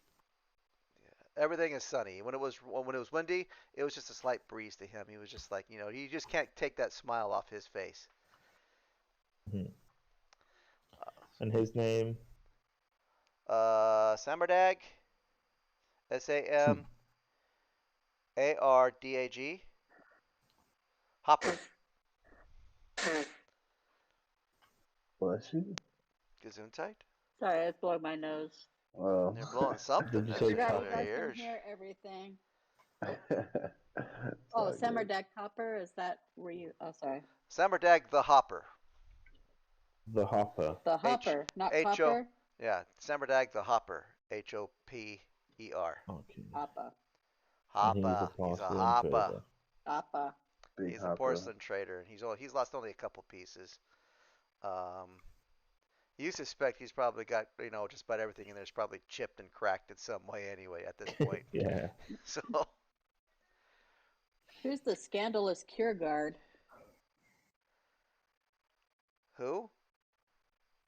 everything is sunny. When it was windy, it was just a slight breeze to him. He was just like you just can't take that smile off his face. And his name? Samberdag, Samardag, Hopper. Bless you. Gesundheit. Sorry, I was blowing my nose. Well. You're blowing something. Did you That's say Forgot coming you out of guys your can ears. hear everything. It's Oh, all Summer good. Deck Copper, is that where you? Oh, sorry. Samberdag the Hopper. The Hopper. The Hopper, not H O Copper. Yeah, Samberdag the Hopper. Hopper. Okay. Hopper. And he's a Hopper. He's a porcelain hopper. trader. Hopper. Big He's a hopper. porcelain trader. He's lost only a couple pieces. You suspect he's probably got just about everything in there's probably chipped and cracked in some way anyway at this point. Yeah. So Who's the scandalous cure guard? who?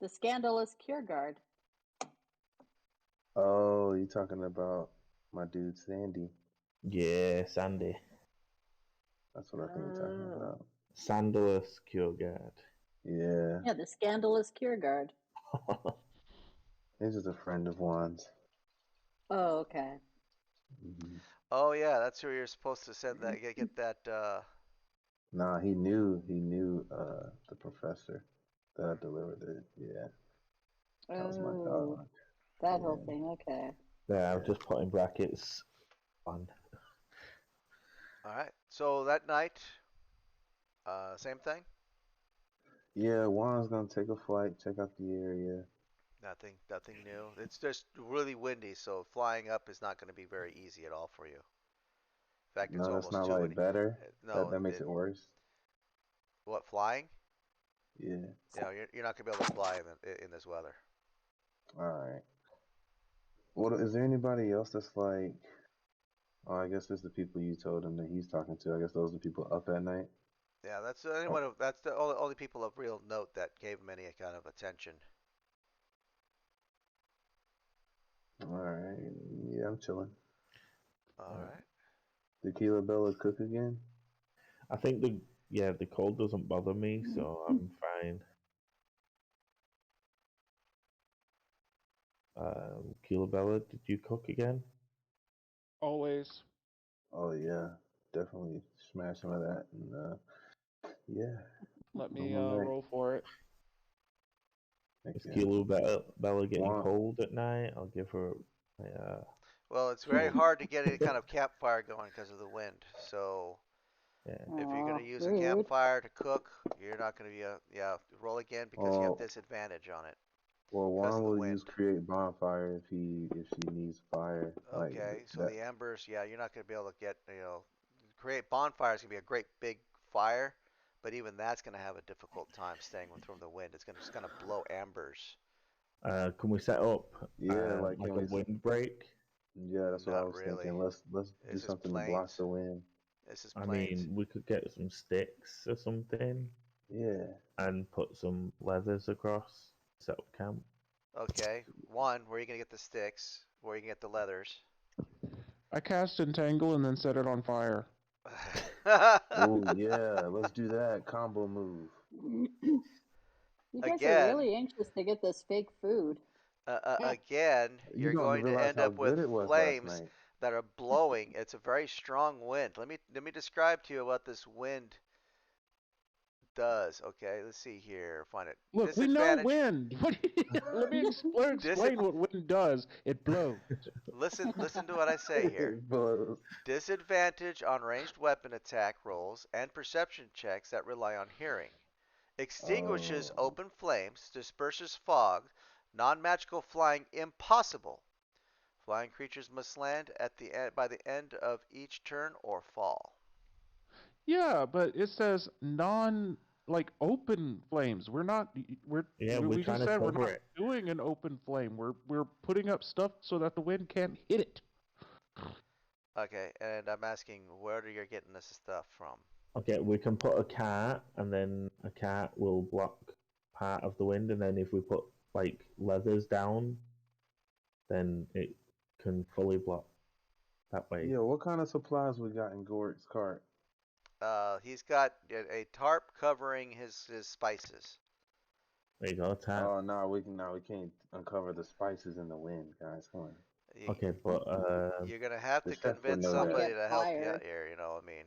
The scandalous cure guard. Oh, you talking about my dude Sandy? Yeah, Sandy. That's what I think you're talking about. Sandalus Cure Guard. Yeah. Yeah, the scandalous cure guard. He's just a friend of Juan's. Oh, okay. Mm-hmm. Oh yeah, that's who you're supposed to send that get that. Nah, he knew the professor that I delivered it. Yeah. That was my dog. That whole thing. Okay. Yeah, I've just put in brackets. Fun. All right. So that night, same thing. Yeah, Juan's gonna take a flight, check out the area. Nothing new. It's just really windy, so flying up is not going to be very easy at all for you. In fact, it's No, that's almost not too like windy. better. No, That makes it worse. What, flying? Yeah. You're not going to be able to fly in this weather. All right. What is there anybody else that's like? Oh, I guess it's the people you told him that he's talking to. I guess those are the people up at night. Yeah, that's Oh, that's the only people of real note that gave him any kind of attention. all right. Yeah, I'm chilling. All right. Did Keela Bella cook again? I think the cold doesn't bother me, so I'm fine. Keela Bella, did you cook again? Always. Oh yeah, definitely smash some of that. And yeah, Let me normal night. roll for it. Is Yeah. Keela Bella getting Wow. cold at night? I'll give her. Well, it's very hard to get any kind of campfire going because of the wind. So Yeah. if you're going Aw, to use a rude. campfire to cook, you're not going to be roll again because you have Oh, disadvantage on it well, because Juan of the will wind. use create bonfire if she needs fire like Okay, so that. the embers, yeah, you're not going to be able to get, create bonfires going to be a great big fire, but even that's going to have a difficult time staying from the wind. It's just going to blow embers. Can we set up Yeah, like like can a we? windbreak? Yeah, that's what I Not was thinking. really. Let's do This is something to block plains. the wind. This is I plains. mean, we could get some sticks or something Yeah. and put some leathers across. Set up camp. Okay, one, where are you going to get the sticks? Where are you going to get the leathers? I cast Entangle and then set it on fire. Oh yeah, let's do that combo move. You guys are Again, really anxious to get this fake food. again, You you're don't going to realize end how up with good it was last flames night. that are blowing. It's a very strong wind. Let me describe to you what this wind does. Okay, let's see here. Find it. Look, we know wind. Let me explain what wind does. It blows. Listen to what I say here. Disadvantage on ranged weapon attack rolls and perception checks that rely on hearing. Extinguishes Oh. open flames, disperses fog, non-magical flying impossible. Flying creatures must land at the by the end of each turn or fall. Yeah, but it says open flames. We're not. We're We trying just to said we're cover not it. doing an open flame. We're putting up stuff so that the wind can't hit it. Okay, and I'm asking where you're getting this stuff from. Okay, we can put a cart, and then a cart will block part of the wind, and then if we put like leathers down, then it can fully block that way. Yeah, what kind of supplies we got in Gorik's cart? He's got a tarp covering his spices. There you go, tarp. Oh no, we can't uncover the spices in the wind, guys. Come on. Okay, but you're gonna have the to chef would convince know somebody that. to help you out here. You know what I mean?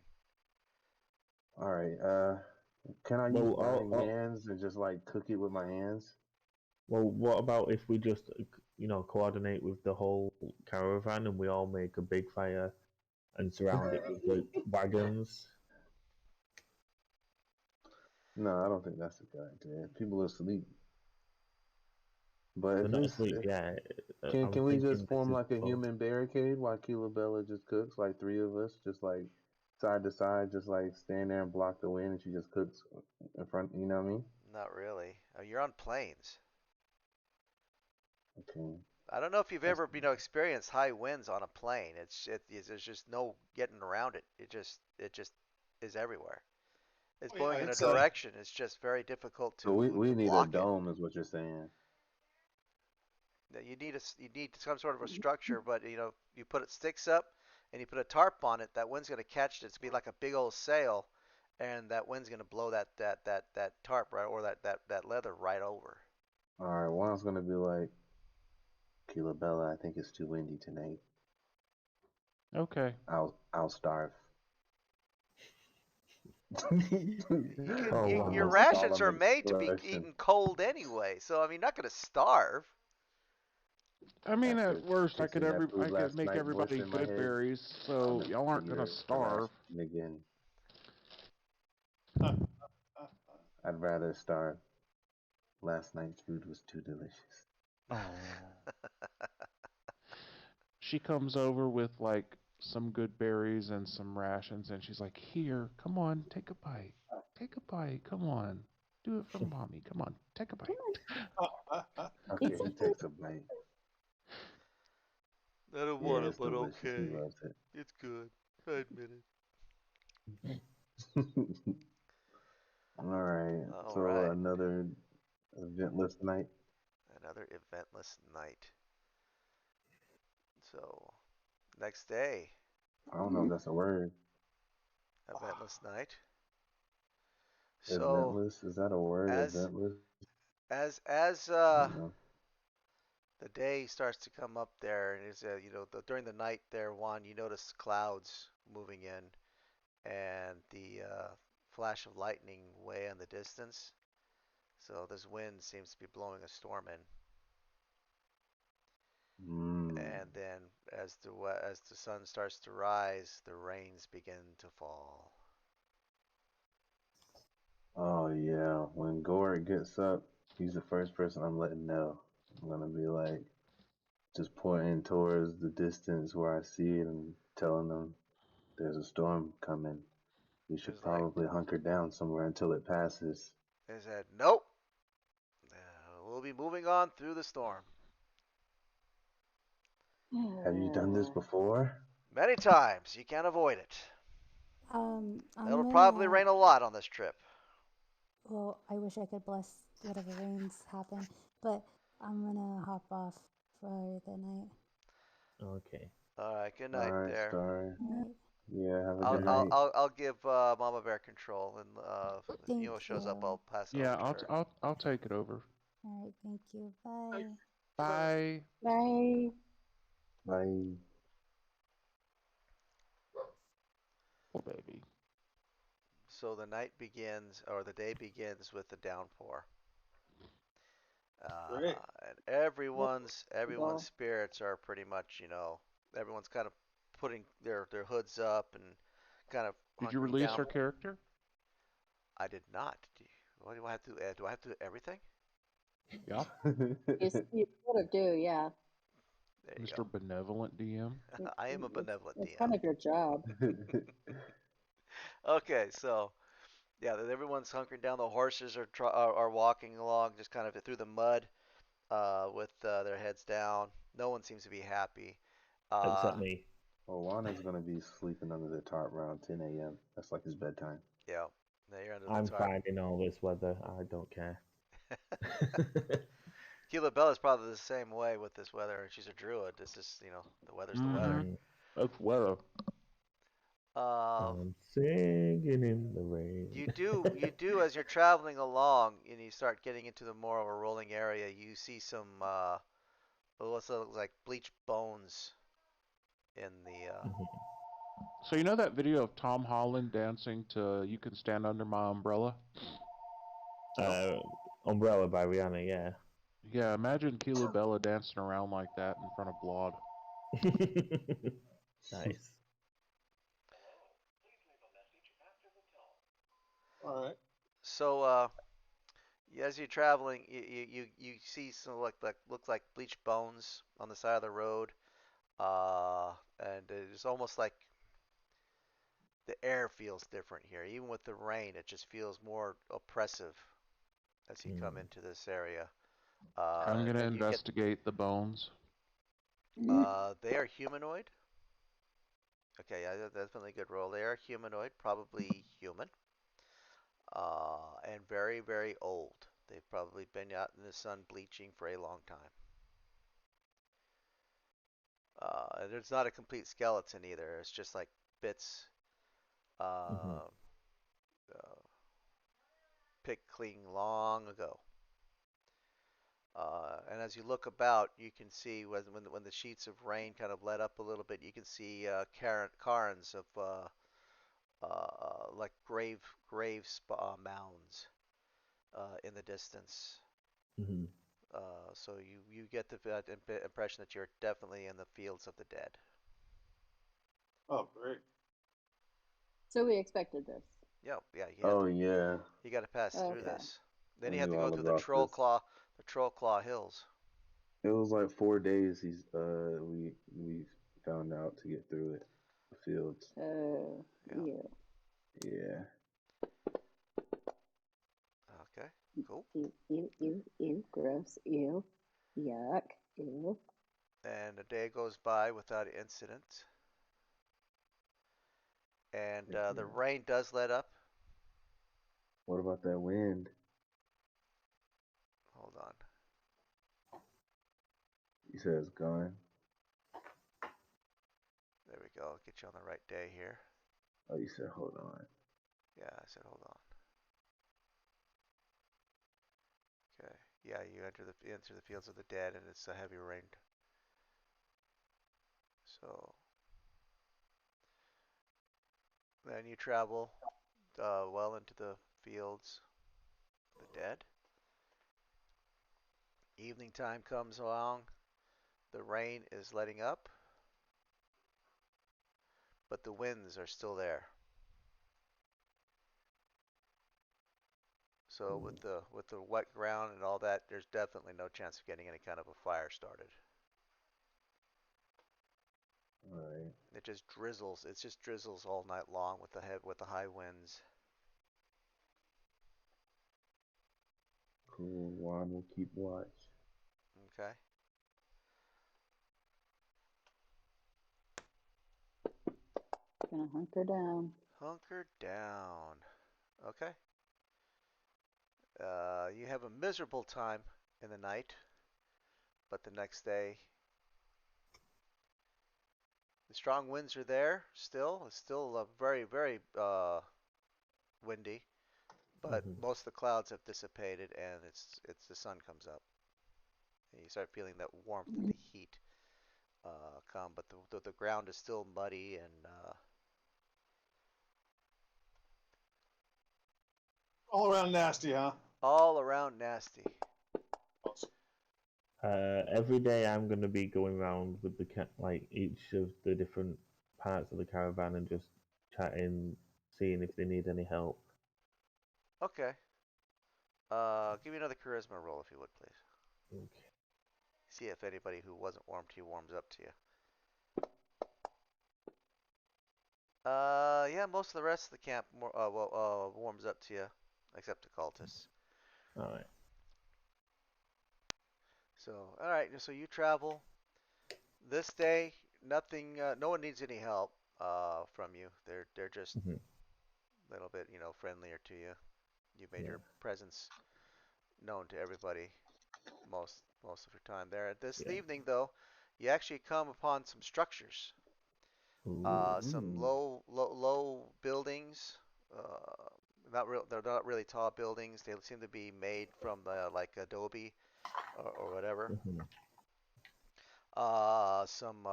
All right. Can I use burning hands and just like cook it with my hands? Well, what about if we just coordinate with the whole caravan and we all make a big fire and surround it with the wagons? No, I don't think that's a good idea. People are asleep. But They're not asleep, yeah. Can we just form like a human barricade while Keela Bella just cooks? Like three of us, just like side to side, just like stand there and block the wind, and she just cooks in front. You know what I mean? Not really. You're on plains. Okay. I don't know if you've ever experienced high winds on a plane. There's just no getting around it. It just is everywhere. It's blowing in a direction. It's just very difficult to So we need a block it. dome, is what you're saying. You need some sort of a structure, but you put sticks up and you put a tarp on it. That wind's going to catch it. It's be like a big old sail, and that wind's going to blow that tarp right or that leather right over. All right, one's gonna be like, Keela Bella, I think it's too windy tonight. Okay. I'll starve. Your rations are made to be eaten cold anyway, so I mean, not going to starve. I mean, at worst, I could make everybody good berries, so y'all aren't gonna starve. Again. I'd rather starve. Last night's food was too delicious. Oh. She comes over with like some good berries and some rations, and she's like, "Here, come on, take a bite. Take a bite. Come on, do it for mommy. Come on, take a bite." Okay, he takes a bite. I don't want it, but delicious. okay. He loves it. It's good. I admit it. All right. Another eventless night. Another eventless night. So, next day, I don't know if that's a word. Eventless night. So Eventless? Is that a word? as Eventless? as I don't know. the day starts to come up there, and is during the night there, Juan, you notice clouds moving in, and the flash of lightning way in the distance. So this wind seems to be blowing a storm in. And then as the sun starts to rise, the rains begin to fall. Oh yeah, when Gore gets up, he's the first person I'm letting know. I'm gonna be like, just pointing towards the distance where I see it and telling them there's a storm coming. We should It's like probably hunker down somewhere until it passes. they said, nope, we'll be moving on through the storm. Have you done this before? Many times. You can't avoid it. I'm It'll probably gonna. rain a lot on this trip. Well, I wish I could bless whatever rains happen, but I'm gonna hop off for the night. Okay. All right. Good All night right, there. Star. Night. Yeah, have a I'll good I'll night. I'll, I'll give Mama Bear control, and if Thank Neo shows up, you. I'll pass it Yeah, over to her. I'll take it over. All right, thank you. Bye. Bye. Bye. Bye. Oh, baby. So the night begins, or the day begins with the downpour. Great. And everyone's Well, spirits are pretty much, everyone's kind of putting their hoods up and kind of Did you hunkering release down. our character? I did not. What do I have to do? Do I have to do everything? Yeah. you sort of do, yeah. There you Mr. go. Benevolent DM. I am a benevolent It's DM. kind of your job. Okay, so yeah, everyone's hunkering down. The horses are walking along, just kind of through the mud, with their heads down. No one seems to be happy. Except me. Well, Juana's gonna be sleeping under the tarp around 10 a.m. That's like his bedtime. Yeah, now you're under the I'm tarp. fine in all this weather. I don't care. Keela Bella's probably the same way with this weather, and she's a druid. This is, the weather's the weather. That's weather. I'm singing in the rain. You do as you're traveling along, and you start getting into the more of a rolling area. You see some what looks like bleached bones in the. So you know that video of Tom Holland dancing to "You Can Stand Under My Umbrella"? Umbrella by Rihanna, yeah. Yeah, imagine Kilo Bella dancing around like that in front of Blood. Nice. All right. So as you're traveling, you see some looks like bleached bones on the side of the road, and it's almost like the air feels different here. Even with the rain, it just feels more oppressive as you come into this area. I'm gonna And you get investigate the bones. they are humanoid. Okay, yeah, that's definitely a good roll. They are humanoid, probably human, and very, very old. They've probably been out in the sun bleaching for a long time. There's not a complete skeleton either. It's just like bits, uh, picked clean long ago. And as you look about, you can see when the sheets of rain kind of let up a little bit, you can see cairns of like grave mounds in the distance. So you get the impression that you're definitely in the fields of the dead. Oh, great. So we expected this. Yeah. Yeah. You got to pass through Okay. this. Then I you have to knew go all through the about this. Troll Claw Hills. It was like 4 days. We found out to get through it. The fields. Oh, Yeah. Yeah. Okay. Cool. Ew, gross, ew, yuck, ew. And a day goes by without incident. And the rain does let up. What about that wind? Hold on. He says gone. There we go. go. Get you on the right day here. Oh, you said hold on. Yeah, I said hold on. Okay. Yeah, you enter the fields of the dead, and it's a heavy rain. So then you travel well into the fields of the dead. Evening time comes along. The rain is letting up, but the winds are still there. So with the wet ground and all that, there's definitely no chance of getting any kind of a fire started. All right. It just drizzles. It just drizzles all night long with the high winds. Cool. Juan will keep watch. Okay. Gonna hunker down. Hunker down. Okay. You have a miserable time in the night, but the next day, the strong winds are there still. It's still very, very windy, but most of the clouds have dissipated, and it's the sun comes up, and you start feeling that warmth and the heat come. But the ground is still muddy and All around nasty, huh? all around nasty. Every day I'm going to be going around with the like each of the different parts of the caravan and just chatting, seeing if they need any help. Okay. Give me another charisma roll if you would, please. Okay. See if anybody who wasn't warm to you warms up to you. Yeah, most of the rest of the camp warms up to you, except the cultists. All right. So, all right. So you travel this day. Nothing. No one needs any help from you. They're just a little bit, friendlier to you. You made your presence known to everybody most of your time there. This evening, though, you actually come upon some structures. Some low buildings. They're not really tall buildings. They seem to be made from like adobe or whatever. Some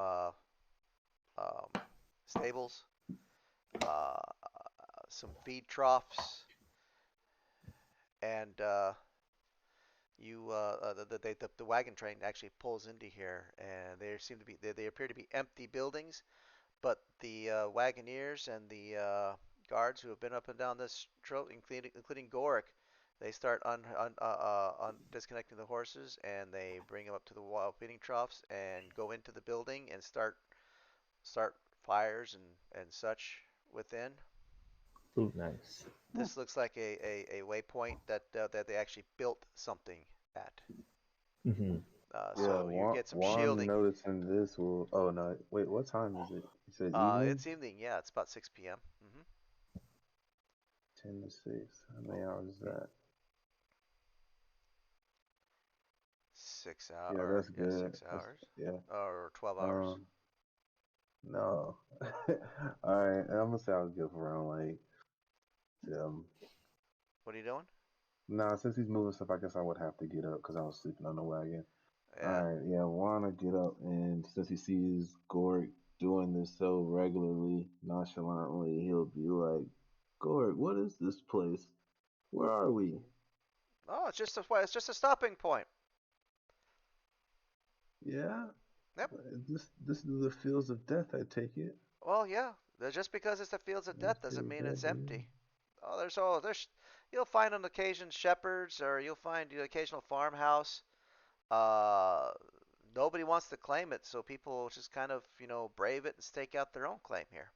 stables. Some feed troughs, and the wagon train actually pulls into here, and they appear to be empty buildings. But the wagoneers and the guards who have been up and down this trail, including Goric, they start disconnecting the horses, and they bring them up to the feeding troughs and go into the building and start fires and such within. Oh, nice. This looks like a waypoint that they actually built something at. So you get some shielding. Noticing this will. Oh no! Wait, what time is it? You said evening. It's evening. Yeah, it's about 6 p.m. 10 to 6. How many hours is that? 6 hours. Yeah, that's good. 6 hours. Yeah. Or 12 hours. No. All right. I'm gonna say I'll give around like. What are you doing? Nah, since he's moving stuff, I guess I would have to get up because I was sleeping on the wagon. Yeah. All right. Yeah, wanna get up, and since he sees Goric doing this so regularly, nonchalantly, he'll be like, "Goric, what is this place? Where are we?" Oh, it's just a stopping point. Yeah. Yep. This is the fields of death, I take it. Well, yeah. Just because it's the fields of death doesn't mean it's empty. You'll find on occasion shepherds, or you'll find the occasional farmhouse. Nobody wants to claim it, so people just kind of brave it and stake out their own claim here.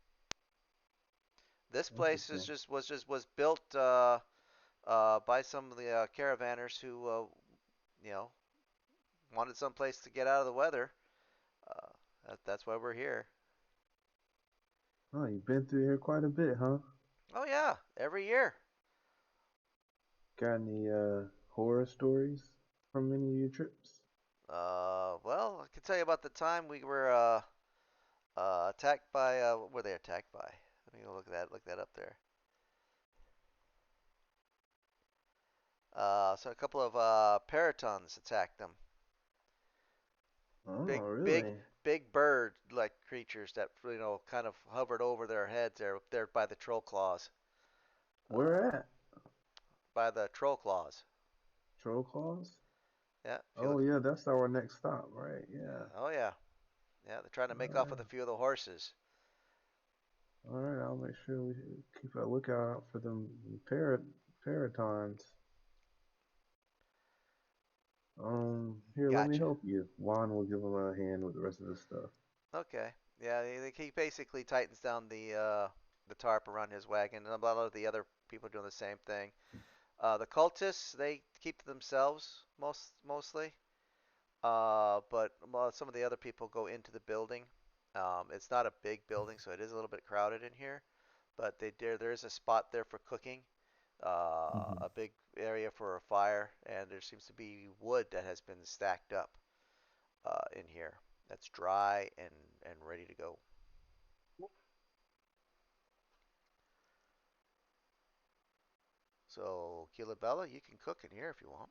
This place was built by some of the caravanners who wanted some place to get out of the weather. That's why we're here. Oh, you've been through here quite a bit, huh? Oh yeah, every year. Got any horror stories from any of your trips? Well, I can tell you about the time we were Attacked by what were they attacked by? Let me go look that up there. So a couple of paratons attacked them. Oh, Big really? big bird like creatures that kind of hovered over their heads there by the troll claws. Where at? By the troll claws. Troll claws? Yeah. Oh, yeah, that's our next stop, right? Yeah. Oh yeah. Yeah, they're trying to make All off right. with a few of the horses. All right, I'll make sure we keep a lookout for them paratons. Here, let me Gotcha. help you. Juan will give him a hand with the rest of the stuff. Okay. Yeah, he basically tightens down the tarp around his wagon, and a lot of the other people doing the same thing. The cultists, they keep to themselves mostly. But some of the other people go into the building. It's not a big building, so it is a little bit crowded in here. But there is a spot there for cooking, a big area for a fire, and there seems to be wood that has been stacked up in here that's dry and ready to go. So, Kilabella, you can cook in here if you want.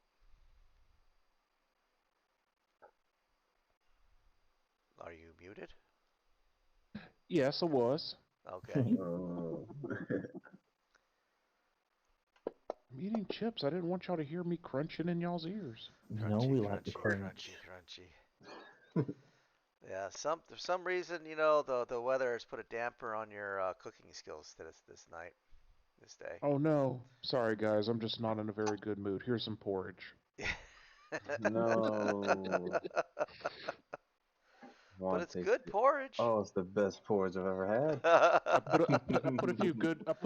Are you muted? Yes, I was. Okay. Oh. I'm eating chips. I didn't want y'all to hear me crunching in y'all's ears. No, we like the crunch. Crunchy. Yeah, for some reason, the weather has put a damper on your cooking skills this day. Oh no. Sorry guys, I'm just not in a very good mood. Here's some porridge. No. But Juan it's takes good it. porridge. Oh, it's the best porridge I've ever had. I put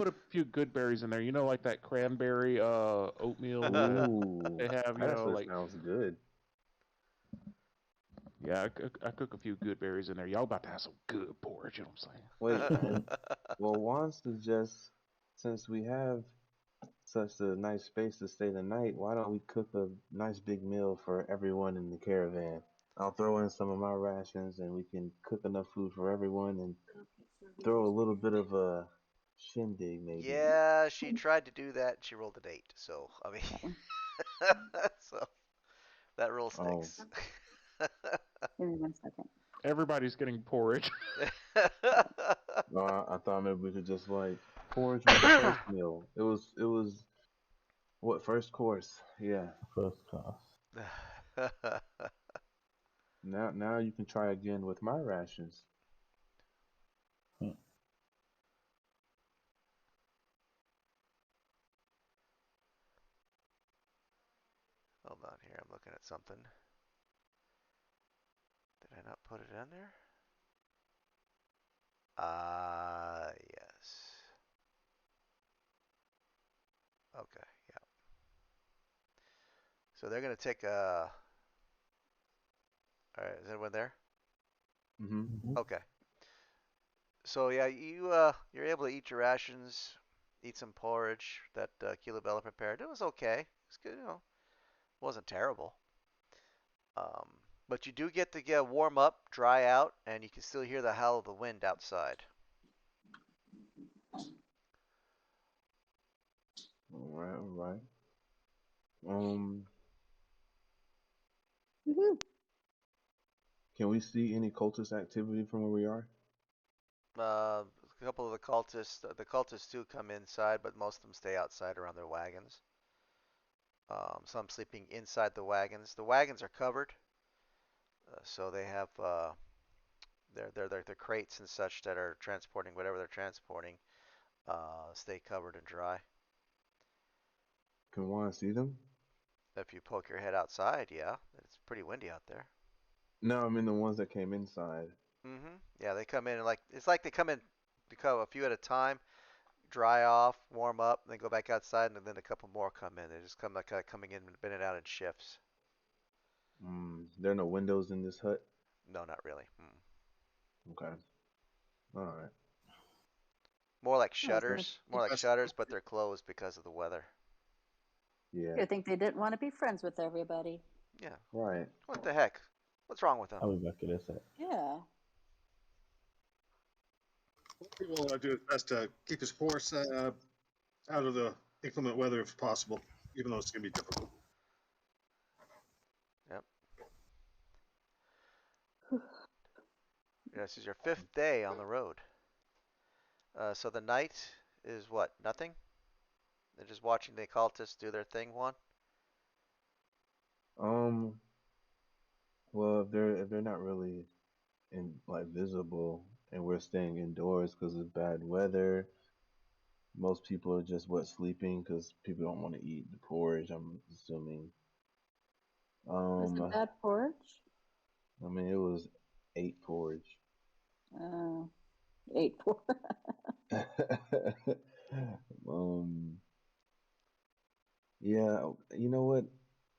a few good berries in there. You know, like that cranberry oatmeal that Ooh, they have. that actually sounds good. Yeah, I cook a few good berries in there. Y'all about to have some good porridge. You know what I'm saying? Wait, well, Juan suggests since we have such a nice space to stay the night, why don't we cook a nice big meal for everyone in the caravan? I'll throw in some of my rations and we can cook enough food for everyone and throw a little bit of a shindig maybe. Yeah, she tried to do that and she rolled an 8. So, I mean, so that rule Oh. sticks. Give me 1 second. Everybody's getting porridge. No, I thought maybe we could just like porridge with the first meal. It was what, first course? Yeah. First class. Now you can try again with my rations. Hold on here, I'm looking at something. Did I not put it in there? Yes. Okay, yeah. So they're gonna take a. All right, is everyone there? Mm-hmm. Okay. So yeah, you're able to eat your rations, eat some porridge that Keela prepared. It was okay. It's good, wasn't terrible. Um, but you do get to get warm up, dry out, and you can still hear the howl of the wind outside. All right. Woohoo. Can we see any cultist activity from where we are? A couple of the cultists do come inside, but most of them stay outside around their wagons. Some sleeping inside the wagons. The wagons are covered, so they have their crates and such that are transporting whatever they're transporting. Stay covered and dry. Can Juan see them? If you poke your head outside, yeah, it's pretty windy out there. No, I mean the ones that came inside. Yeah, they come in and it's like they come in a few at a time, dry off, warm up, and then go back outside, and then a couple more come in. They just come like coming in and out in shifts. There are no windows in this hut? No, not really. Okay. All right. More like good. shutters, but they're closed because of the weather. Yeah. I think they didn't want to be friends with everybody. Yeah. Right. What the heck? What's wrong with them? I'll be back in a sec. Yeah. He will do his best to keep his horse out of the inclement weather if possible, even though it's going to be difficult. Yep. This is your 5th day on the road. So the night is what? Nothing? They're just watching the cultists do their thing, Juan? Well, if they're not really visible, and we're staying indoors because of bad weather, most people are just sleeping because people don't want to eat the porridge. I'm assuming. Was it bad porridge? I mean, it was 8 porridge. 8 porridge. Yeah, you know what?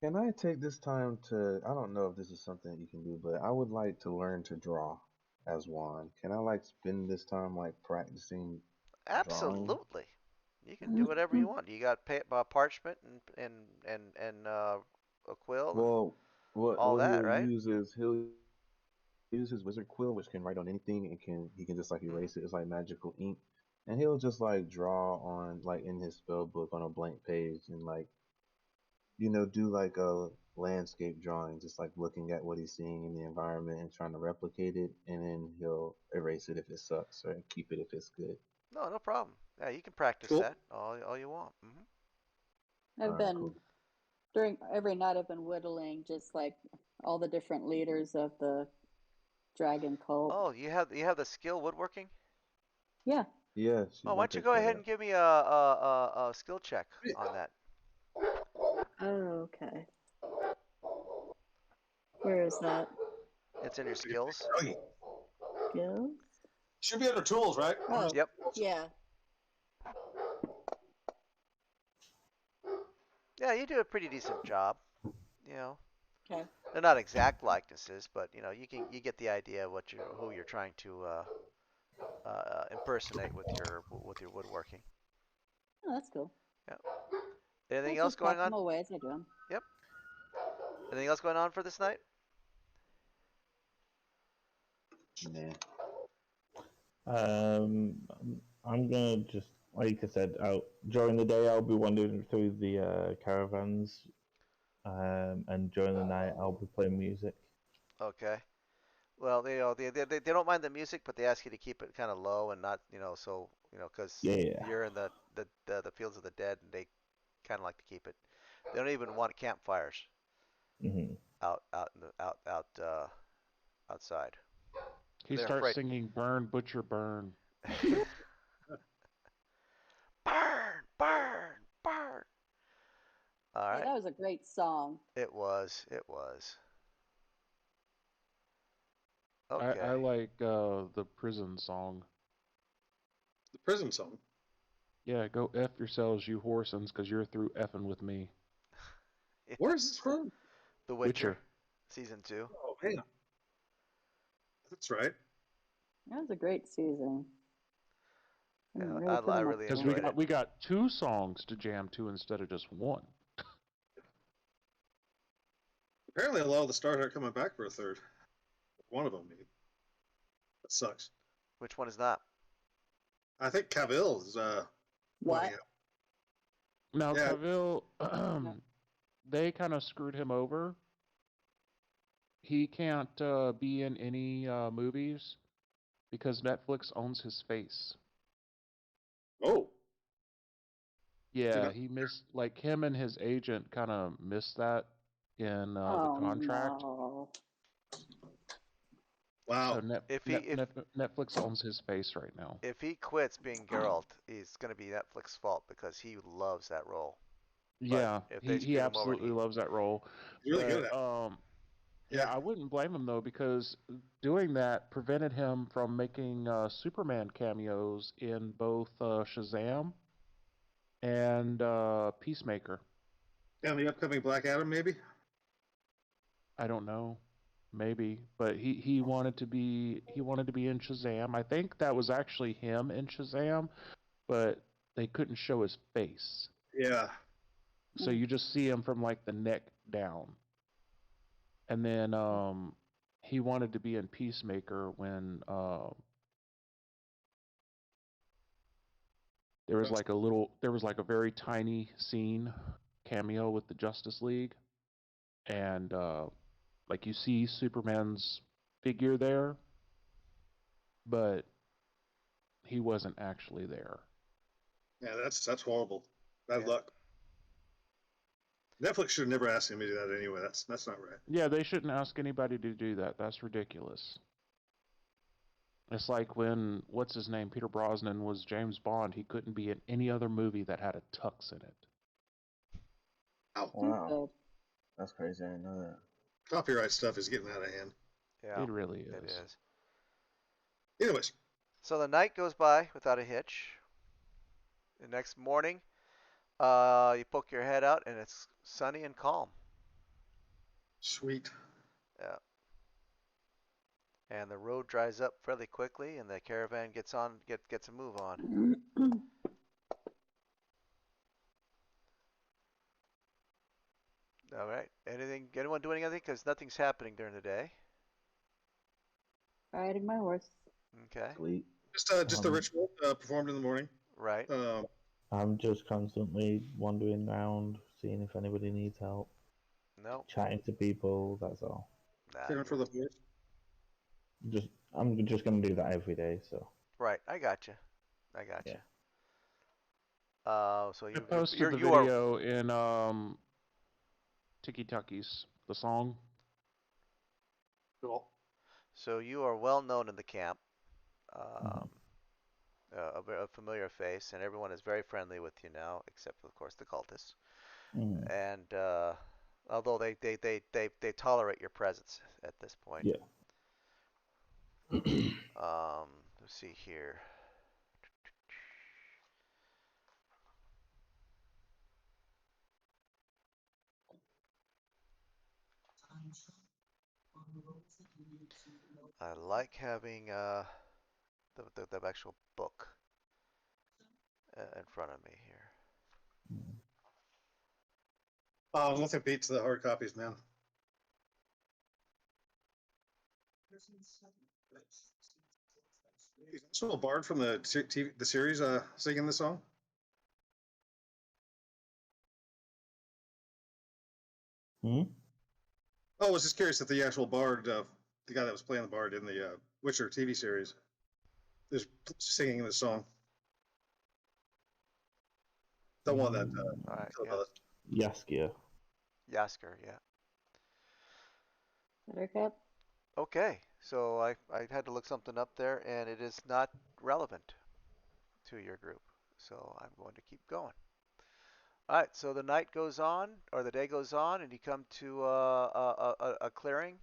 Can I take this time to? I don't know if this is something that you can do, but I would like to learn to draw as Juan. Can I spend this time practicing drawing? Absolutely. You can do whatever you want. You got parchment and a quill and Well, all what that, he'll right? use is he'll use his wizard quill, which can write on anything, and he can just erase it. It's like magical ink, and he'll just draw on in his spell book on a blank page, and do a landscape drawing, just looking at what he's seeing in the environment and trying to replicate it, and then he'll erase it if it sucks or keep it if it's good. No, no problem. Yeah, you can practice Cool. that all you want. I've All right, been cool. during every night I've been whittling just all the different leaders of the dragon cult. Oh, you have the skill woodworking? Yeah. Yeah, Oh, why I don't you take go care of ahead that. and give me a skill check on that? Oh, okay. Where is that? It's in your skills. Skills? Should be under tools, right? Oh, Yep. yeah. Yeah, you do a pretty decent job. You know, Okay. they're not exact likenesses, but you get the idea of who you're trying to impersonate with your woodworking. Oh, that's cool. Yep. Anything I'll else just going pack them on? away as I do them. Yep. Anything else going on for this night? Nah. I'm gonna just, like I said, out during the day I'll be wandering through the caravans, and during the night I'll be playing music. Okay. Well, they don't mind the music, but they ask you to keep it kind of low and not because Yeah. you're in the fields of the dead, and they kind of like to keep it. They don't even want campfires Hmm. outside. He They're starts afraid. singing "Burn, Butcher, Burn." Burn, burn, burn. All Yeah, right. that was a great song. It was. It was. I Okay. like the prison song. The prison song. Yeah, go F yourselves, you whoresons, because you're through effing with me. Where is this from? The Witcher, season 2. Oh, man. That's right. That was a great season. Yeah, Really put I in really Because the enjoyed it. we got 2 songs to jam to instead of just one. Apparently, a lot of the stars aren't coming back for a third. One of them, maybe. That sucks. Which one is that? I think Cavill is What? wanting out. Now, Yeah. Cavill, they kind of screwed him over. He can't be in any movies because Netflix owns his face. Oh. Yeah, he missed, him and his agent kind of missed that in the contract. No. Wow. So Netflix owns his face right now. If he quits being Geralt, it's going to be Netflix's fault because he loves that role. Yeah, if they he screwed him over, absolutely loves that role. Really good But, at it. yeah, I wouldn't blame him though, because doing that prevented him from making Superman cameos in both Shazam and Peacemaker. And the upcoming Black Adam, maybe? I don't know, maybe, but he wanted to be in Shazam. I think that was actually him in Shazam, but they couldn't show his face, Yeah. so you just see him from the neck down. And then he wanted to be in Peacemaker when There was like a very tiny scene cameo with the Justice League, and like you see Superman's figure there, but he wasn't actually there. Yeah, that's horrible. Bad Yeah. luck. Netflix should have never asked him to do that anyway. That's not right. Yeah, they shouldn't ask anybody to do that. That's ridiculous. It's like when what's his name, Peter Brosnan was James Bond. He couldn't be in any other movie that had a tux in it. Ow. Wow, Good. that's crazy. I didn't know that. Copyright stuff is getting out of hand. Yeah, It really it is. is. Anyways, So the night goes by without a hitch. The next morning, you poke your head out and it's sunny and calm. sweet. Yeah. And the road dries up fairly quickly, and the caravan gets a move on. All right. Anyone doing anything? Because nothing's happening during the day. Riding my horse. Okay. Sleep. Just the ritual performed in the morning. Right. I'm just constantly wandering around, seeing if anybody needs help, No. chatting to people. That's all. Nah, Caring for the horse. I'm just gonna do that every day. So right. I got you. Yeah. So I posted the you are video in Tiki Tuckies, the song. Cool. so you are well known in the camp. Mhm. A familiar face, and everyone is very friendly with you now, except of course the cultists. Mhm. And although they tolerate your presence at this point. Yeah. Let's see here. I like having the actual book in front of me here. Oh, nothing beats the hard copies, man. Is National Bard from the series singing the song? Hmm? Oh, I was just curious if the actual Bard, the guy that was playing the Bard in the Witcher TV series, is singing the song. The one that. All right, yeah. Yaskia. Yasker, yeah. Buttercup. Okay, so I had to look something up there, and it is not relevant to your group. So I'm going to keep going. All right, so the night goes on, or the day goes on, and you come to a clearing,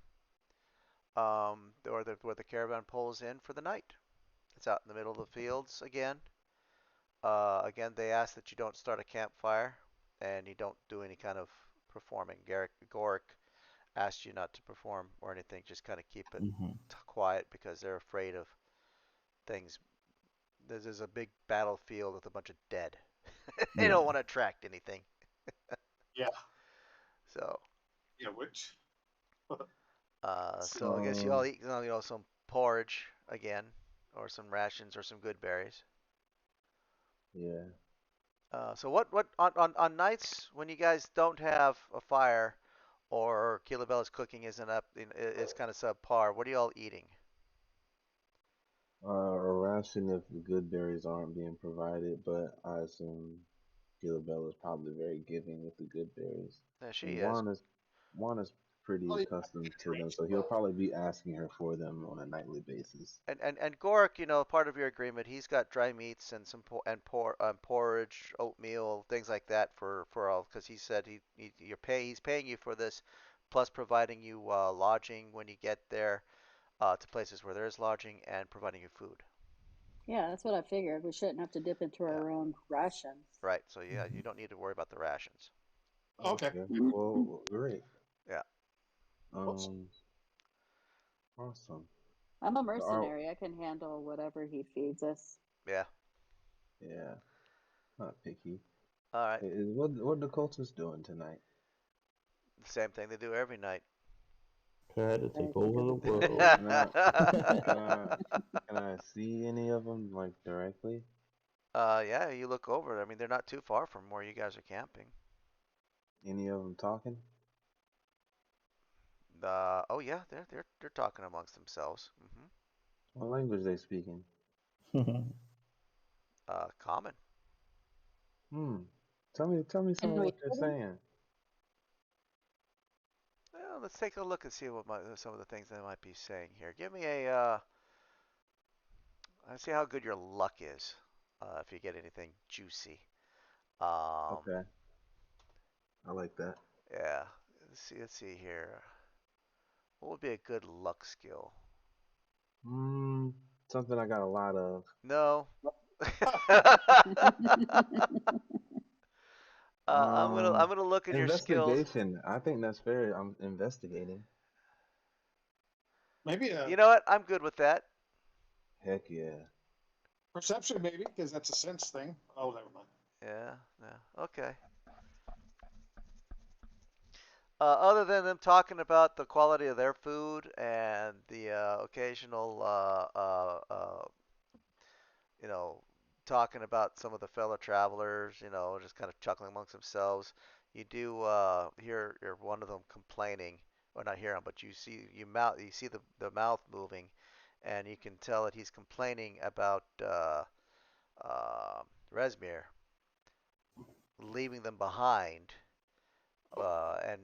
where the caravan pulls in for the night. It's out in the middle of the fields again. Again, they ask that you don't start a campfire, and you don't do any kind of performing. Goric asked you not to perform or anything, just kind of keep it quiet because they're afraid of things. There's a big battlefield with a bunch of dead. They don't want to attract anything. Yeah. So. Yeah, which. So I guess you all eat, some porridge again, or some rations, or some good berries. Yeah. So what on nights when you guys don't have a fire, or Kilabella's cooking is kind of subpar, what are you all eating? A ration if the good berries aren't being provided, but I assume Gilabella is probably very giving with the good berries. Yeah, she And is. Juan is pretty accustomed to them, so he'll probably be asking her for them on a nightly basis. And Goric, part of your agreement, he's got dry meats and some porridge, oatmeal, things like that for all, because he said he's paying you for this, plus providing you lodging when you get there, to places where there's lodging, and providing you food. Yeah, that's what I figured. We shouldn't have to dip into our own rations. Right. So yeah, you don't need to worry about the rations. Okay. Well, great. Yeah. Awesome. I'm a mercenary. I can handle whatever he feeds us. Yeah. Yeah. Not picky. All right. What the cultists doing tonight? The same thing they do every night. Try to take over the world. Can I see any of them, like, directly? Yeah, you look over. I mean, they're not too far from where you guys are camping. Any of them talking? Oh yeah, they're talking amongst themselves. What language they speaking? Common. Tell me some Can of we what they're saying. Well, let's take a look and see what some of the things they might be saying here. Give me a. Let's see how good your luck is. If you get anything juicy. Okay, I like that. Yeah. Let's see here. What would be a good luck skill? Something I got a lot of. No. I'm gonna look in your skills. Investigation. I think that's fair. I'm investigating. Maybe You know what? I'm good with that. Heck yeah. perception, maybe, because that's a sense thing. Oh, never mind. Yeah. Yeah. Okay. Other than them talking about the quality of their food and the occasional, you know, talking about some of the fellow travelers, just kind of chuckling amongst themselves, you do hear one of them complaining, or not hear him, but you see the mouth moving, and you can tell that he's complaining about Resmir leaving them behind and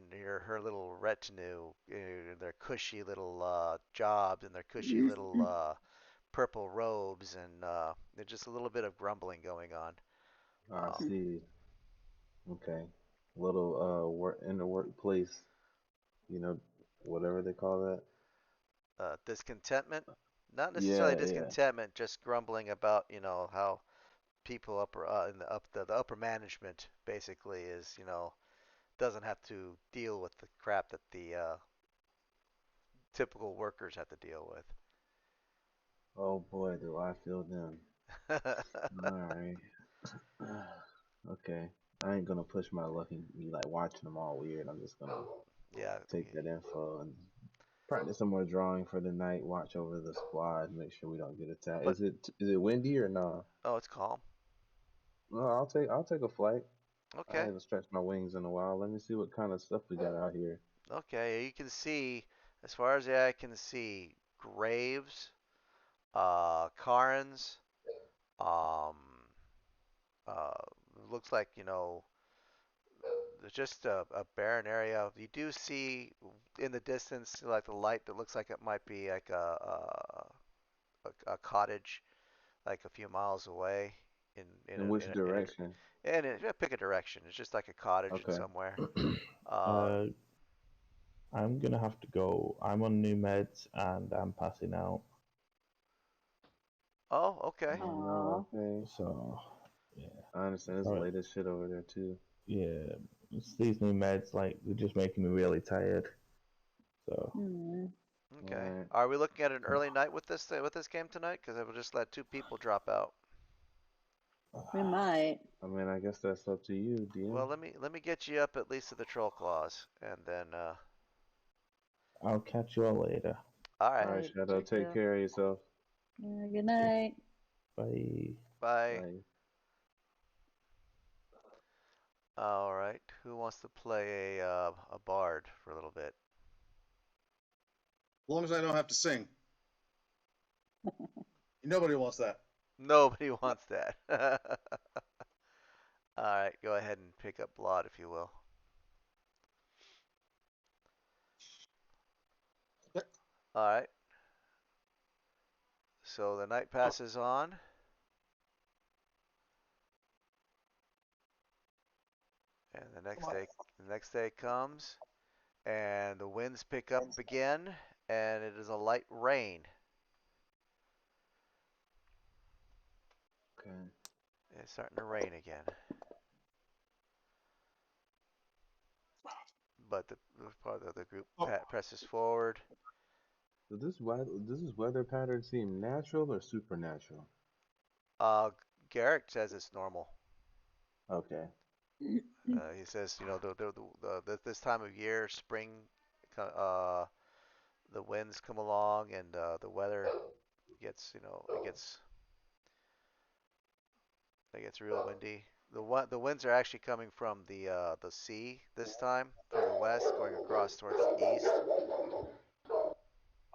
her little retinue, their cushy little jobs and their cushy little purple robes, and there's just a little bit of grumbling going on. I see. Okay. Little work in the workplace, you know, whatever they call that. Discontentment, not necessarily Yeah, yeah. discontentment, just grumbling about how people upper in the upper management basically is doesn't have to deal with the crap that the typical workers have to deal Oh boy, do I feel them. with. All right. Okay. I ain't gonna push my luck and be like watching them all weird. I'm just gonna Yeah. take that info and practice some more drawing for the night. Watch over the squad. Make sure we don't get attacked. But Is it windy or no? oh, it's calm. No, I'll take a flight. I Okay. haven't stretched my wings in a while. Let me see what kind of stuff we got out here. Okay. You can see, as far as the eye can see, graves, cairns, um, uh, looks like there's just a barren area. You do see in the distance like the light that looks like it might be like a cottage, like a few miles away in In a which direction? pick a direction. It's just like a cottage in Okay. somewhere. Uh, I'm gonna have to go. I'm on new meds and I'm passing out. oh, okay. Oh no, okay. So yeah, I understand. It's all right. late as shit over there too. Yeah, it's these new meds, like they're just making me really tired. So Okay. Alright. Are we looking at an early night with this game tonight? Because I will just let two people drop out. We might. I mean, I guess that's up to you, DM. Well, let me get you up at least to the troll claws, and then I'll catch you all later. all right. Alright, Shadow, take care of yourself. Yeah, good night. Bye. Bye. Bye. All right. Who wants to play a bard for a little bit? As long as I don't have to sing. Nobody wants that. Nobody wants that. All right. Go ahead and pick up Blot, if you will. Yep. All right. So the night passes on. And the next day comes, and the winds pick up again, and it is a light rain. Okay. It's starting to rain again. But the part of the group presses forward. So does this weather pattern seem natural or supernatural? Garrick says it's normal. Okay. He says, this time of year, spring, uh, the winds come along and the weather gets, it gets It gets real windy. The winds are actually coming from the sea this time, from the west, going across towards the east.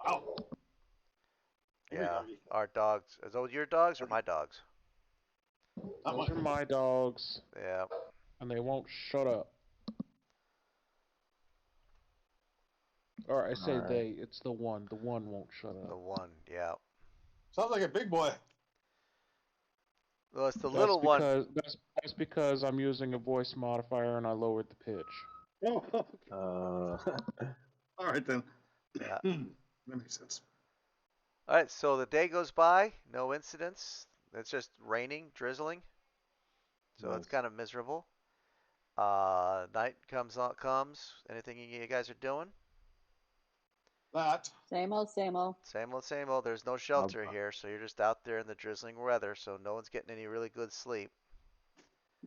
Wow. Yeah, our dogs. Is those your dogs or my dogs? Those are my dogs, Yeah. and they won't shut up. Or I say Alright. they, it's the one. The one won't shut The up. one, yeah. Sounds like a big boy. Well, it's the That's little one. because that's because I'm using a voice modifier and I lowered the pitch. Oh, okay. Uh, All right then. Yeah. That makes sense. All right, so the day goes by, no incidents. It's just raining, drizzling. So it's nice. kind of miserable. Night comes. Anything you guys are doing? That. Same old, same old. Same old, same old. There's no shelter here, so you're just out there in the drizzling weather, so no one's getting any really good sleep.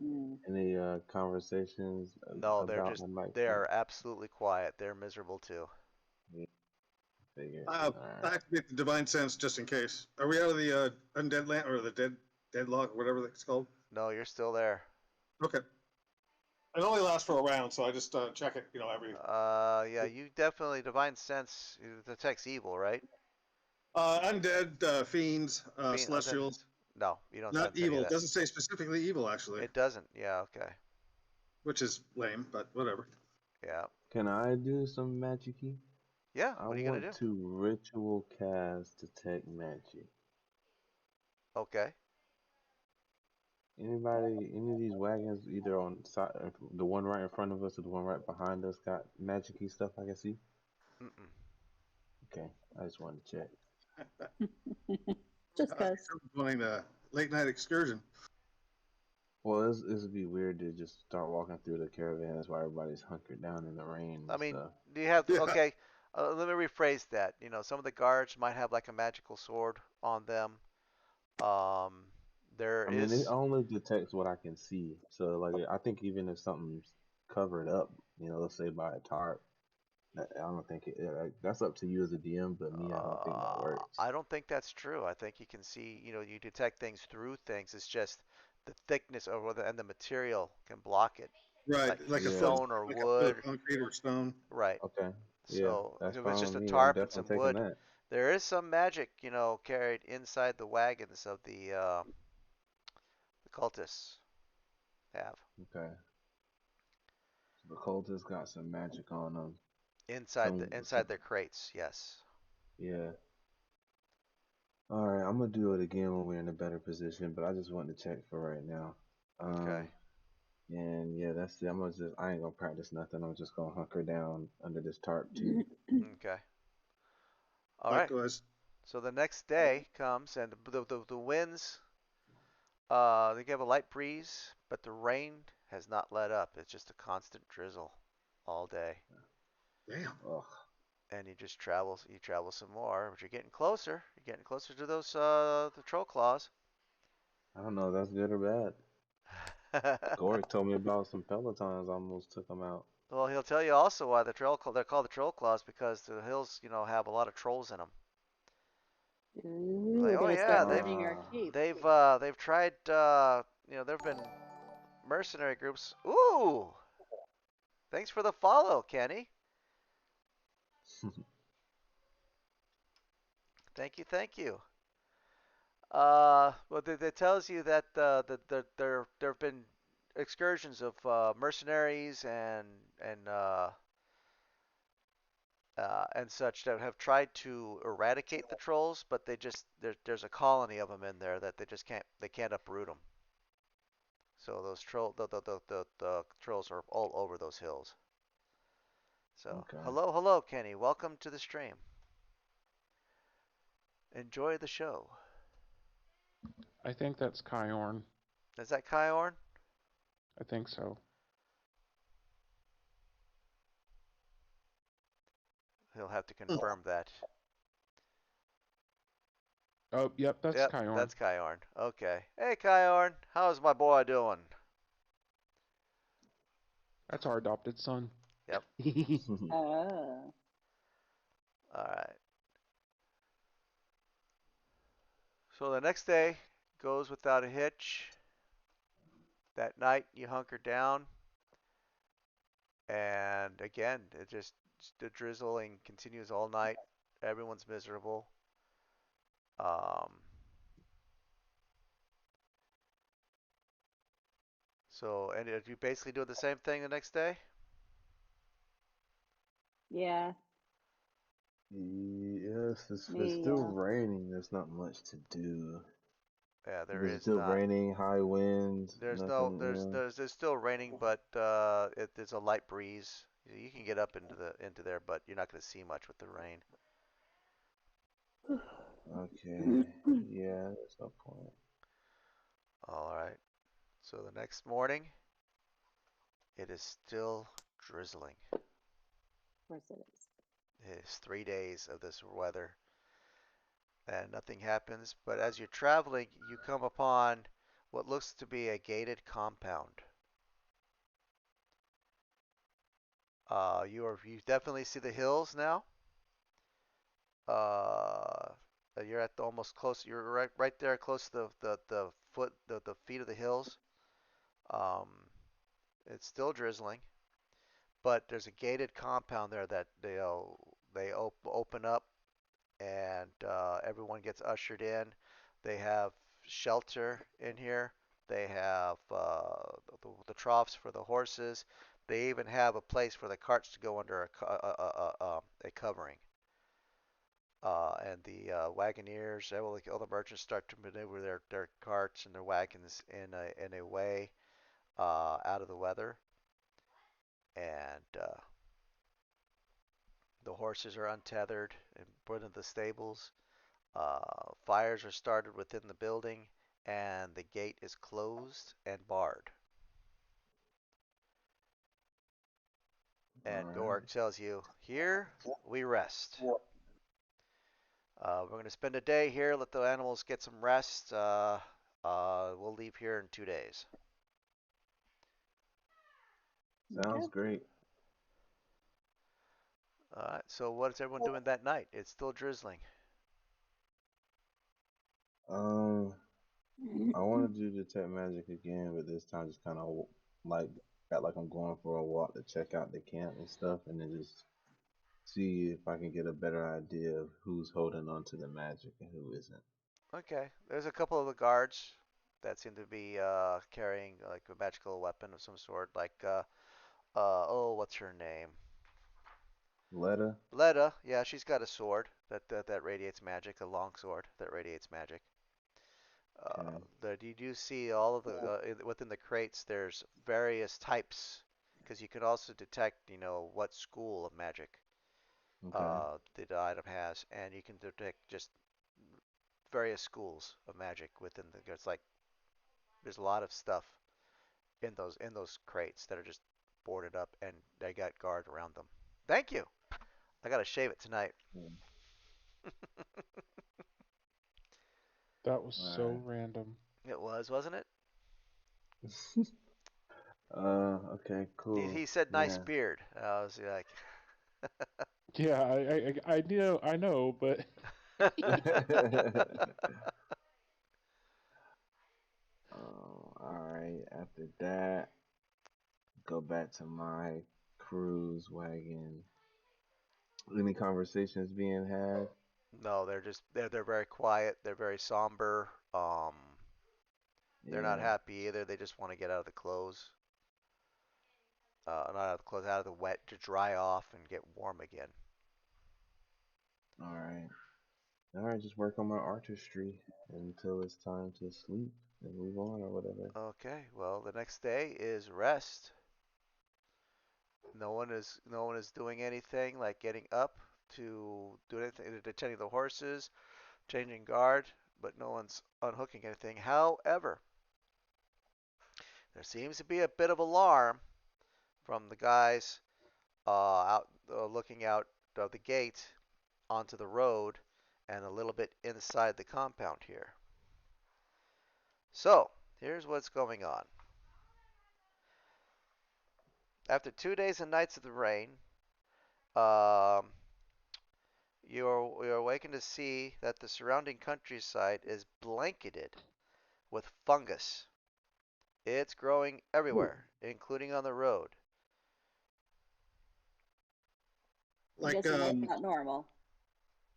Mm. Any conversations No, about the night? they are absolutely quiet. They're miserable too. Yeah, figure. I activate the divine sense just in case. Are we out of the undead land or the deadlock or whatever it's called? No, you're still there. Okay. It only lasts for a round, so I just check it. Every. Yeah, you definitely divine sense detects evil, right? Undead, fiends, celestials. No, you don't Not sense any evil. of It that. doesn't say specifically evil, actually. It doesn't. Yeah. Okay. Which is lame, but whatever. Yeah. Can I do some magic-y? Yeah. I What are you gonna want do? to ritual cast detect magic. Okay. Anybody, any of these wagons, either on side, the one right in front of us or the one right behind us, got magic-y stuff I can see? Mm-mm. Okay, I just wanted to check. Just cause. Doing a late night excursion. Well, this would be weird to just start walking through the caravans while everybody's hunkered down in the rain I and mean, stuff. do you have? Yeah. Okay. Let me rephrase that. Some of the guards might have like a magical sword on them. There I mean, it is. only detects what I can see. So, like, I think even if something's covered up, let's say by a tarp, I don't think that's up to you as a DM, but me, I don't think that works. I don't think that's true. I think you can see. You detect things through things. It's just the thickness and the material can block it. Right, like a foot, Stone or like a foot wood. of concrete or stone. Right. Okay, yeah, So that's if it's fine just with a me. I'm tarp and definitely some taking wood, that. there is some magic, carried inside the wagons of the cultists have. Okay, so the cultists got some magic on them. Inside their crates, yes. Yeah. All right, I'm gonna do it again when we're in a better position, but I just wanted to check for right now. Okay. And yeah, that's it. I ain't gonna practice nothing. I'm just gonna hunker down under this tarp too. Okay. All right. Likewise. So the next day comes and the winds they give a light breeze, but the rain has not let up. It's just a constant drizzle all day. Damn. Ugh. And you travel some more, but you're getting closer. You're getting closer to those the troll claws. I don't know if that's good or bad. Gorik told me about some pelotons. I almost took them out. Well, he'll tell you also why they're called the troll claws, because the hills, have a lot of trolls in them. Ooh, Like, we're oh gonna yeah, start burning our keep. they've tried there've been mercenary groups. Ooh, thanks for the follow, Kenny. Thank you, thank you. Well, that tells you that there have been excursions of mercenaries and such that have tried to eradicate the trolls, but there's a colony of them in there that they can't uproot them. So those the trolls are all over those hills. So Okay. hello Kenny, welcome to the stream. Enjoy the show. I think that's Kyorn. Is that Kyorn? I think so. He'll have to confirm that. Oh, yep, that's Yep, Kyorn. that's Kyorn. Okay. Hey Kyorn, how's my boy doing? That's our adopted son. Yep. Oh. All right. So the next day goes without a hitch. That night, you hunker down, and again, the drizzling continues all night. Everyone's miserable. Um, and you basically do the same thing the next day? Yeah. Yes, it's Me, still raining. There's not much to do. Yeah, If there it's is still not. raining, high winds, There's no, nothing, you know. there's still raining, but there's a light breeze. You can get up into there, but you're not going to see much with the rain. Okay. Yeah, there's no point. All right. So the next morning, it is still drizzling. Of course it is. It is 3 days of this weather, and nothing happens. But as you're traveling, you come upon what looks to be a gated compound. You definitely see the hills now. Uh, you're at the almost close. You're right there, close to the feet of the hills. Um, it's still drizzling, but there's a gated compound there that they open up, and everyone gets ushered in. They have shelter in here. They have the troughs for the horses. They even have a place for the carts to go under a covering. And the wagoneers, all the merchants start to maneuver their carts and their wagons in a way out of the weather. And the horses are untethered and put into the stables. Fires are started within the building, and the gate is closed and barred. All And right. Gorg tells you, here we rest. We're going to spend a day here, let the animals get some rest. We'll leave here in 2 days. Sounds Okay. great. So what is everyone doing that night? It's still drizzling. I want to do detect magic again, but this time just kind of like got like I'm going for a walk to check out the camp and stuff, and then just see if I can get a better idea of who's holding on to the magic and who isn't. Okay, there's a couple of the guards that seem to be carrying like a magical weapon of some sort, like oh, what's her name? Letta? Leda, yeah, she's got a sword that radiates magic, a long sword that radiates magic. Okay. You do see all of the within the crates. There's various types because you can also detect, what school of magic Okay. the item has, and you can detect just various schools of magic within the. It's like there's a lot of stuff in those crates that are just boarded up, and they got guard around them. Thank you. I gotta shave it tonight. Yeah. That was so All random. It was, wasn't it? right. Okay, cool. He said nice Yeah. beard. I was like, Yeah, I know, but All right. After that, go back to my cruise wagon. Any conversations being had? no, they're very quiet. They're very somber. They're not Yeah. happy either. They just want to get out of the clothes. Not out of the clothes, out of the wet to dry off and get warm again. All right. All right. Just work on my artistry until it's time to sleep and move on or whatever. Okay, well, the next day is rest. No one is doing anything like getting up to do anything, tending the horses, changing guard, but no one's unhooking anything. However, there seems to be a bit of alarm from the guys out looking out of the gate onto the road and a little bit inside the compound here. So, here's what's going on. After 2 days and nights of the rain, um, you're awakened to see that the surrounding countryside is blanketed with fungus. It's growing everywhere, including on the road. I'm Like guessing that's not normal.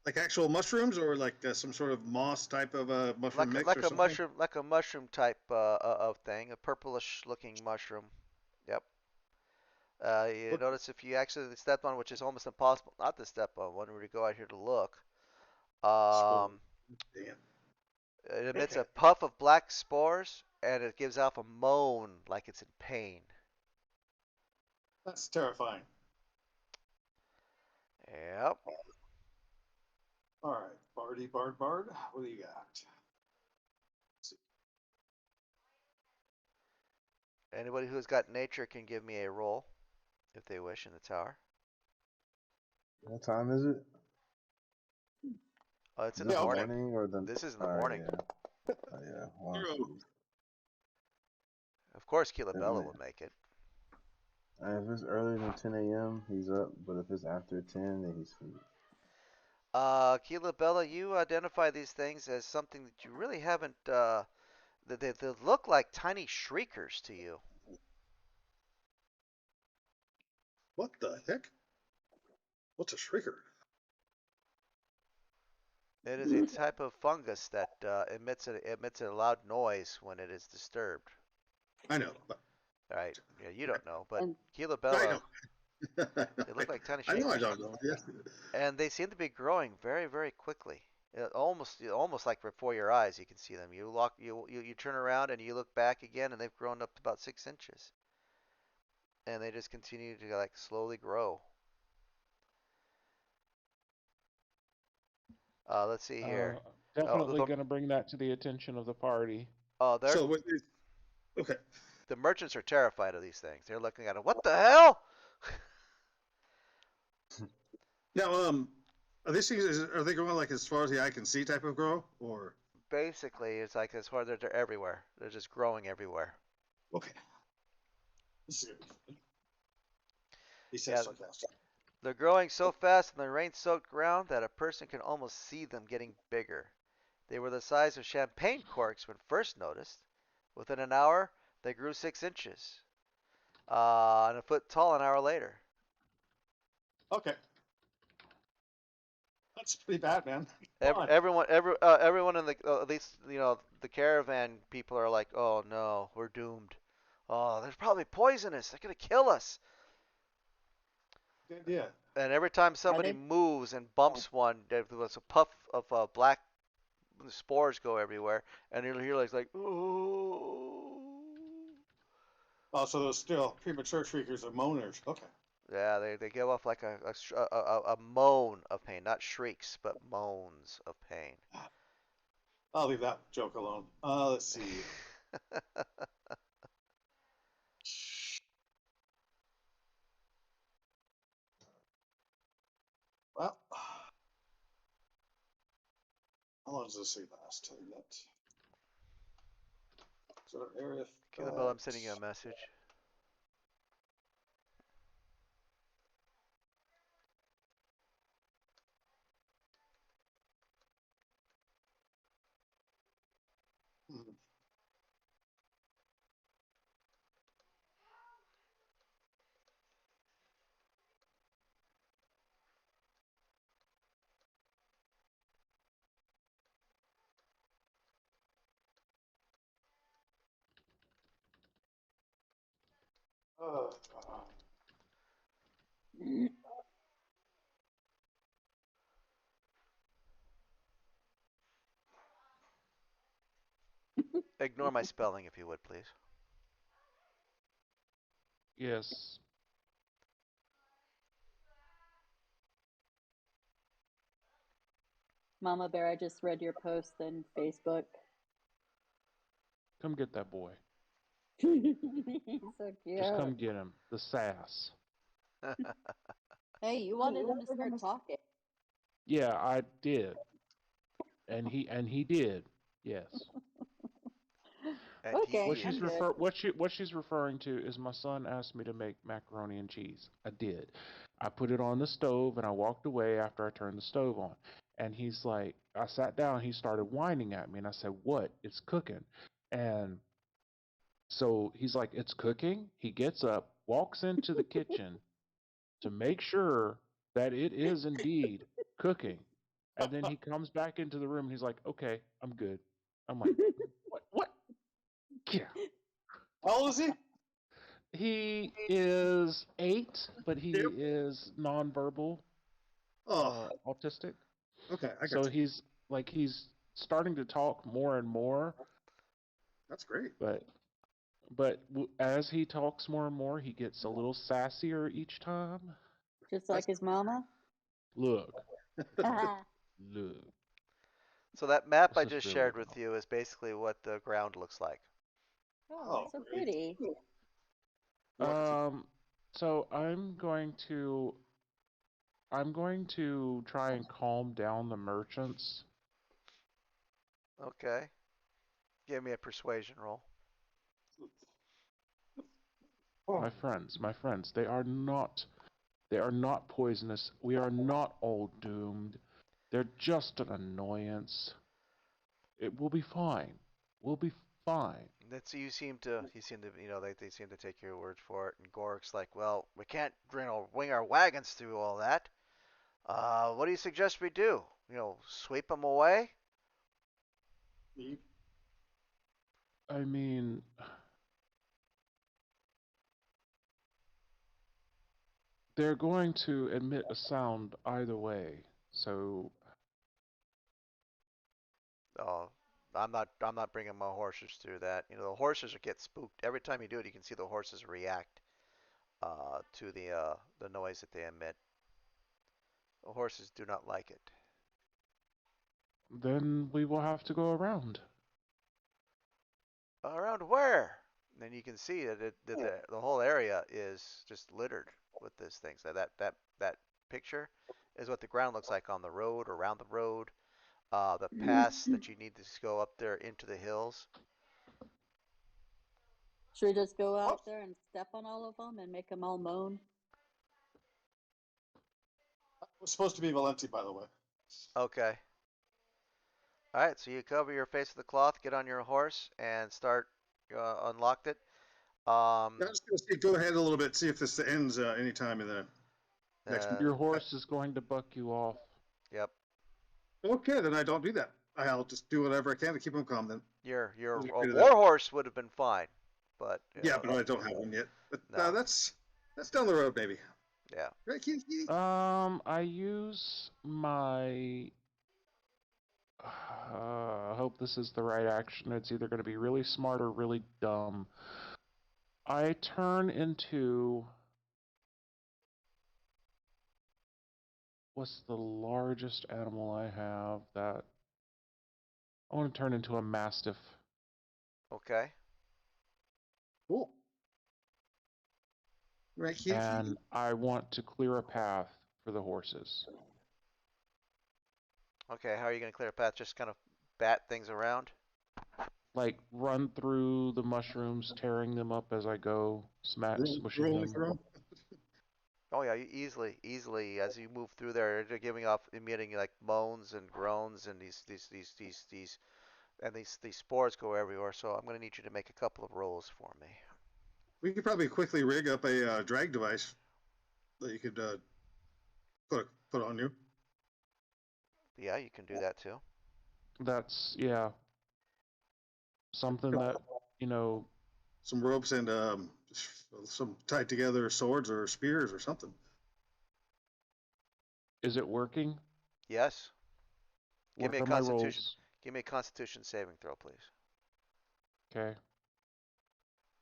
like actual mushrooms, or like some sort of moss type of mushroom mix or something. Like a mushroom type of thing, a purplish looking mushroom. Yep. You What? notice if you actually step on, which is almost impossible not to step on when we go out here to look. Spore. Um, Damn. it emits a puff of black spores, and it gives off a moan like it's in pain. That's terrifying. Yep. All right, Bardy, Bard. What do you got? Anybody who's got nature can give me a roll if they wish in the tower. What time is it? Oh, it's Is in this the the morning. morning or the? This is in the All right, morning. yeah. Oh, yeah. Well, Zero. Of course, Kilabella Definitely. will make it. If it's earlier than 10 a.m., he's up. But if it's after 10, then he's asleep. Kilabella, you identify these things as something that you really haven't. They look like tiny shriekers to you. What the heck? What's a shrieker? It is a type of fungus that emits a loud noise when it is disturbed. I know. Right? Yeah, you don't know, but And I Kilabella, know. they look like tiny I know. I shriekers, don't know. Yes. and they seem to be growing very, very quickly. Almost like before your eyes, you can see them. You turn around and you look back again, and they've grown up to about 6 inches, and they just continue to like slowly grow. Let's see here. Definitely going to bring that to the attention of the party. Oh, So okay. the merchants are terrified of these things. They're looking at it. What the hell? Now, are these things? Are they going like as far as the eye can see type of grow, or? Basically, it's like as far as they're everywhere. They're just growing everywhere. Okay. This is good. He says Yeah, so fast. they're growing so fast in the rain-soaked ground that a person can almost see them getting bigger. They were the size of champagne corks when first noticed. Within an hour, they grew 6 inches, and a foot tall an hour later. Okay. That's pretty bad, man. Everyone in the at least the caravan people are like, oh no, we're doomed. Oh, they're probably poisonous. They're gonna kill us. Good idea. And every time somebody moves and bumps one, there was a puff of black spores go everywhere, and you'll hear like, ooh. Oh, so those still premature shriekers are moaners. Okay. Yeah, they give off like a moan of pain, not shrieks, but moans of pain. I'll leave that joke alone. Let's see. Well, how long does this thing last? Sort of area. Kilabella, I'm sending you a message. Hmm. Ignore my spelling if you would, please. Yes. Mama Bear, I just read your post on Facebook. Come get that boy. He's so cute. Just come get him. The sass. Hey, you wanted him to start talking. Yeah, I did. And he did. Yes. And Okay, What he she's I'm good. what she's referring to is my son asked me to make macaroni and cheese. I did. I put it on the stove and I walked away after I turned the stove on. And he's like, I sat down, he started whining at me and I said, "What? It's cooking." And So he's like, it's cooking. He gets up, walks into the kitchen to make sure that it is indeed cooking. And then he comes back into the room and he's like, okay, I'm good. I'm like, what? What? Yeah. How old is he? He is 8, but he Yep. is nonverbal, Oh, autistic. okay, I got So you. he's starting to talk more and more, That's great. but as he talks more and more, he gets a little sassier each time. Just like his mama. Look, Oh, look. So that map This I is just really shared with dumb. you is basically what the ground looks like. so great. pretty. So I'm going to try and calm down the merchants. Okay. Give me a persuasion roll. My friends, they are not poisonous. We are not all doomed. They're just an annoyance. It will be fine. We'll be fine. That's you seem to they seem to take your word for it. And Gork's like, well, we can't wing our wagons through all that. What do you suggest we do? Sweep them away? I mean, they're going to emit a sound either way. So Oh, I'm not bringing my horses through that. The horses will get spooked every time you do it. You can see the horses react to the noise that they emit. The horses do not like it. then we will have to go around. Around where? And then you can see that the whole area is just littered with these things. That picture is what the ground looks like on the road, around the road. The paths that you need to go up there into the hills. Should we just go out there and step on all of them and make them all moan? It was supposed to be Valenti, by the way. Okay. All right. So you cover your face with the cloth, get on your horse, and start. Unlocked it. I was going to say, go ahead a little bit, see if this ends anytime in the next. Your horse is going to buck you off. Yep. Okay, then I don't do that. I'll just do whatever I can to keep him calm. Then Your war horse would have been fine, but yeah, but I don't have one yet. But no. That's down the road, maybe. Yeah. Right, Keith? I use my. I hope this is the right action. It's either going to be really smart or really dumb. I turn into. What's the largest animal I have that. I want to turn into a mastiff. Okay. Cool. Right, Keith? And I want to clear a path for the horses. Okay. How are you going to clear a path? Just kind of bat things around? Like run through the mushrooms, tearing them up as I go, smushing them. Oh yeah, easily as you move through there, they're emitting like moans and groans, and these spores go everywhere. So I'm gonna need you to make a couple of rolls for me. We could probably quickly rig up a drag device that you could put on you. Yeah, you can do that too. That's something that some ropes and some tied together swords or spears or something. Is it working? Yes. Give me a constitution. Give me a constitution saving throw, please. Okay.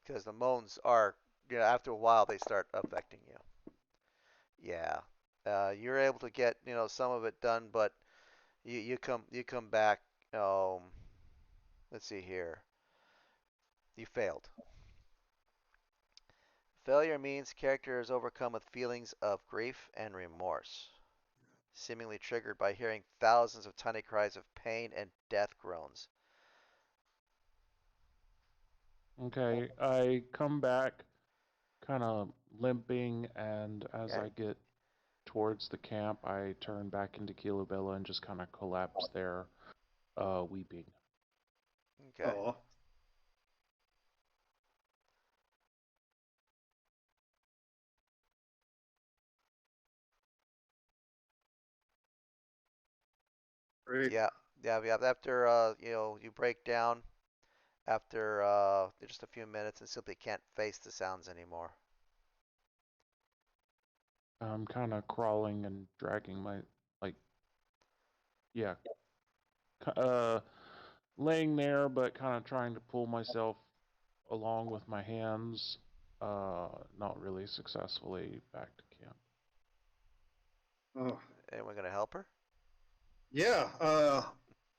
Because the moans are, after a while they start affecting you. Yeah. You're able to get, some of it done, but you come back. Let's see here. You failed. Failure means character is overcome with feelings of grief and remorse, seemingly triggered by hearing thousands of tiny cries of pain and death groans. Okay, I come back kind of limping, and as I get towards the camp, I turn back into Kilobella and just kind of collapse there, weeping. Okay. Aww. Great. Yeah. After you break down after just a few minutes and simply can't face the sounds anymore. I'm kind of crawling and dragging my, yeah, laying there, but kind of trying to pull myself along with my hands, not really successfully back to camp. Oh. Anyone gonna help her? Yeah.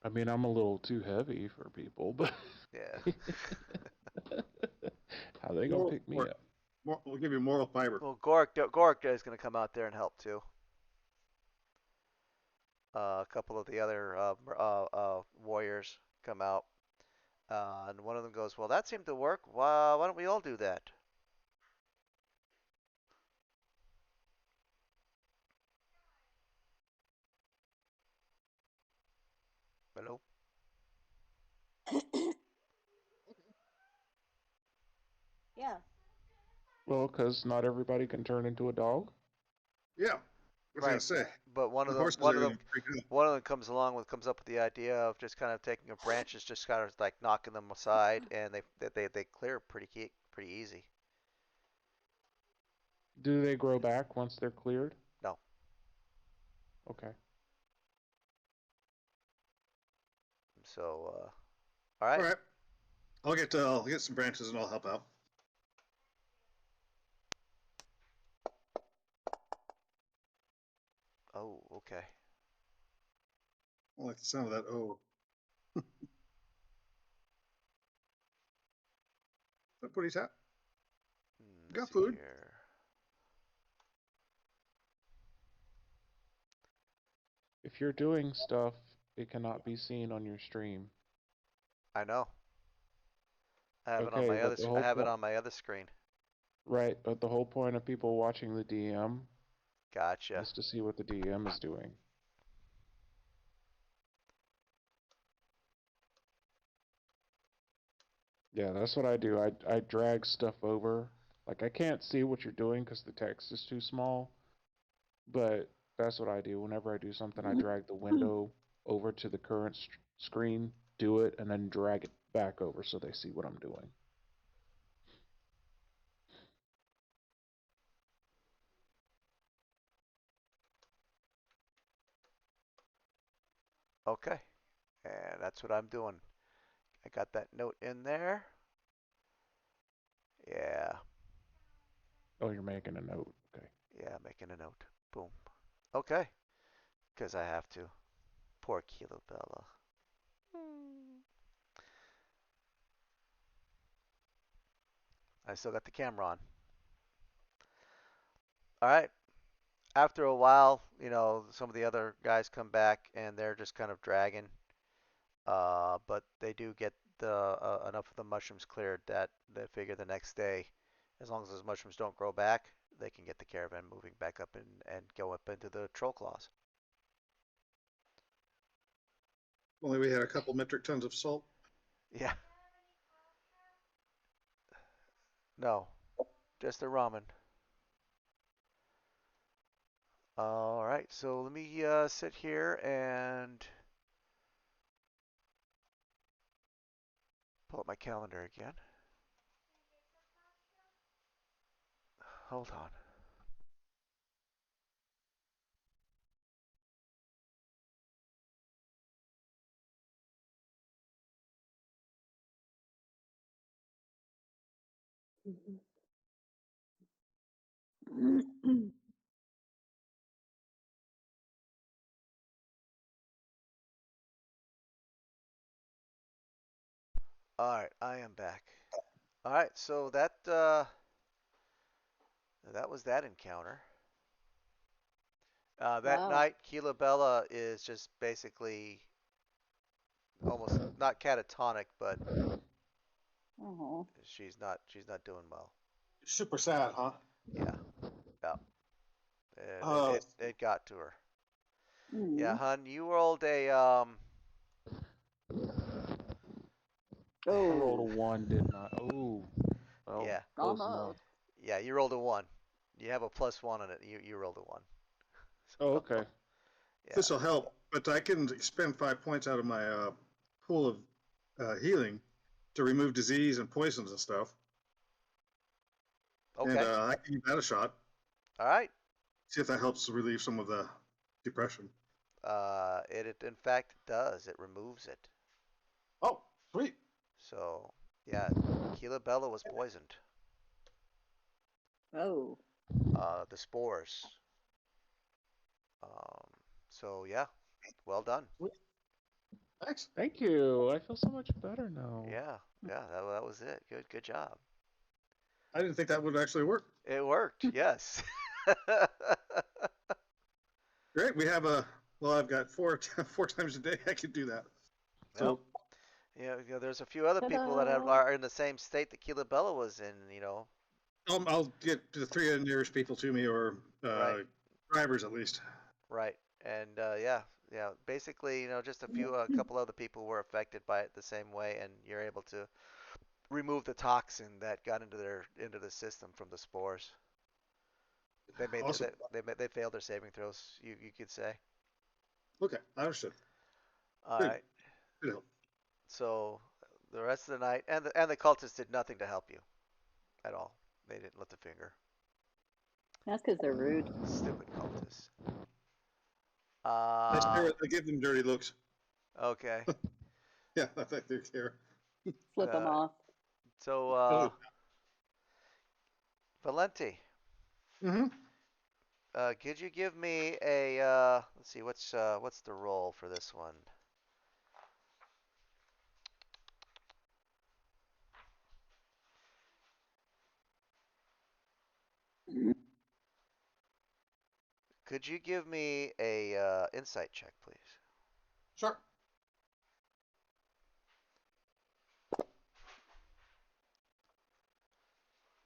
I mean, I'm a little too heavy for people, but Yeah. how they gonna pick me up? We'll give you moral fiber. Well, Gorik is gonna come out there and help too. A couple of the other warriors come out, and one of them goes, "Well, that seemed to work. Why don't we all do that?" Hello. Yeah. Well, because not everybody can turn into a dog. Yeah. What was I gonna say? But one of them comes up with the idea of just kind of taking a branch, just kind of like knocking them aside, and they clear pretty easy. Do they grow back once they're cleared? No. Okay. So, all right. All right. I'll get some branches and I'll help out. Oh, okay. I like the sound of that. Oh. Is that what he's at? Got food. Here. If you're doing stuff, it cannot be seen on your stream. I know. I have Okay, it on my other screen. Right, but the whole point of people watching the DM Gotcha. is to see what the DM is doing. Yeah, that's what I do. I drag stuff over. Like, I can't see what you're doing because the text is too small, but that's what I do. Whenever I do something, I drag the window over to the current screen, do it, and then drag it back over so they see what I'm doing. Okay. And that's what I'm doing. I got that note in there. Yeah. Oh, you're making a note. Okay. Yeah, making a note. Boom. Okay. Because I have to. Poor Kilo Bella. I still got the camera on. All right. After a while, some of the other guys come back and they're just kind of dragging. But they do get enough of the mushrooms cleared that they figure the next day, as long as those mushrooms don't grow back, they can get the caravan moving back up and go up into the troll claws. Only we had a couple metric tons of salt. Yeah. No, just the ramen. All right, so let me sit here and pull up my calendar again. Hold on. All right, I am back. All right, so that was that encounter. That Wow. night, Keela Bella is just basically almost not catatonic, but Oh. she's not doing well. Super sad, huh? Yeah, it got to her. Yeah, hun, you rolled a I rolled a 1, didn't I? Oh, well, yeah, close Almost. enough. yeah, you rolled a 1. You have a +1 on it. You rolled a 1. Oh, okay. Yeah. This will help, but I can expend 5 points out of my pool of healing to remove disease and poisons and stuff. Okay. And I can give that a shot. All right. See if that helps relieve some of the depression. It in fact does. It removes it. Oh, sweet. So yeah, Keela Bella was poisoned. Oh. The spores. Um, so yeah, well done. Thanks. Thank you. I feel so much better now. Yeah, that was it. Good job. I didn't think that would actually work. It worked. Yes. Great. We have I've got four times a day I can do that. Well, So there's a few other people that Ta-da. are in the same state that Keela Bella was in. I'll get the 3 of the nearest people to me, or Right. drivers at least. Right. And yeah. Basically, just a couple other people were affected by it the same way, and you're able to remove the toxin that got into the system from the spores. They made Awesome. they failed their saving throws. You could say. Okay, I understood. All Good. right. Good help. So the rest of the night, and the cultists did nothing to help you at all. They didn't lift a finger. That's because they're rude. Stupid cultists. I give them dirty looks. Okay. Yeah, I think they care. Flip them off. So Valenti, Mm-hmm. could you give me a let's see, what's the roll for this one? Could you give me a insight check, please? Sure.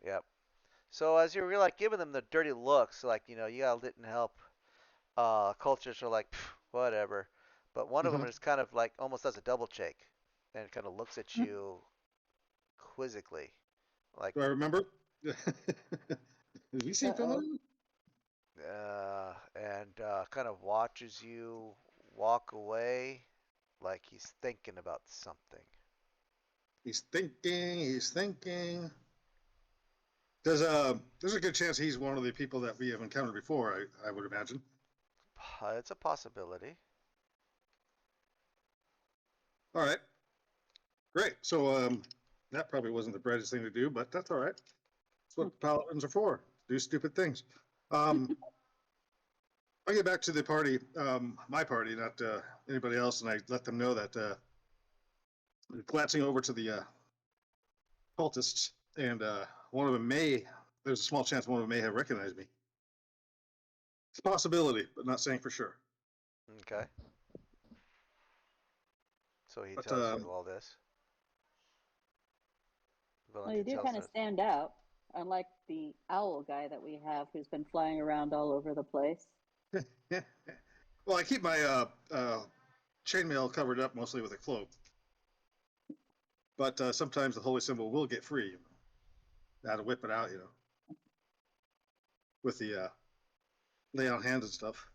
Yep. So as you were like giving them the dirty looks, like y'all didn't help. Cultures are like whatever, but one of them is kind of like almost does a double shake, and kind of looks at you quizzically, like Do I remember? Did we see familiar? and kind of watches you walk away, like he's thinking about something. He's thinking. He's thinking. There's a good chance he's one of the people that we have encountered before. I would imagine. It's a possibility. All right. Great. So that probably wasn't the brightest thing to do, but that's all right. That's what paladins are for. Do stupid things. I get back to the party, my party, not anybody else, and I let them know that glancing over to the cultists, and one of them there's a small chance one of them may have recognized me. It's a possibility, but not saying for sure. Okay. So he But, tells you all this. Well, you do kind of stand out, unlike the owl guy that we have who's been flying around all over the place. Well, I keep my chainmail covered up mostly with a cloak. But sometimes the holy symbol will get free. I had to whip it out, with the lay on hands and stuff.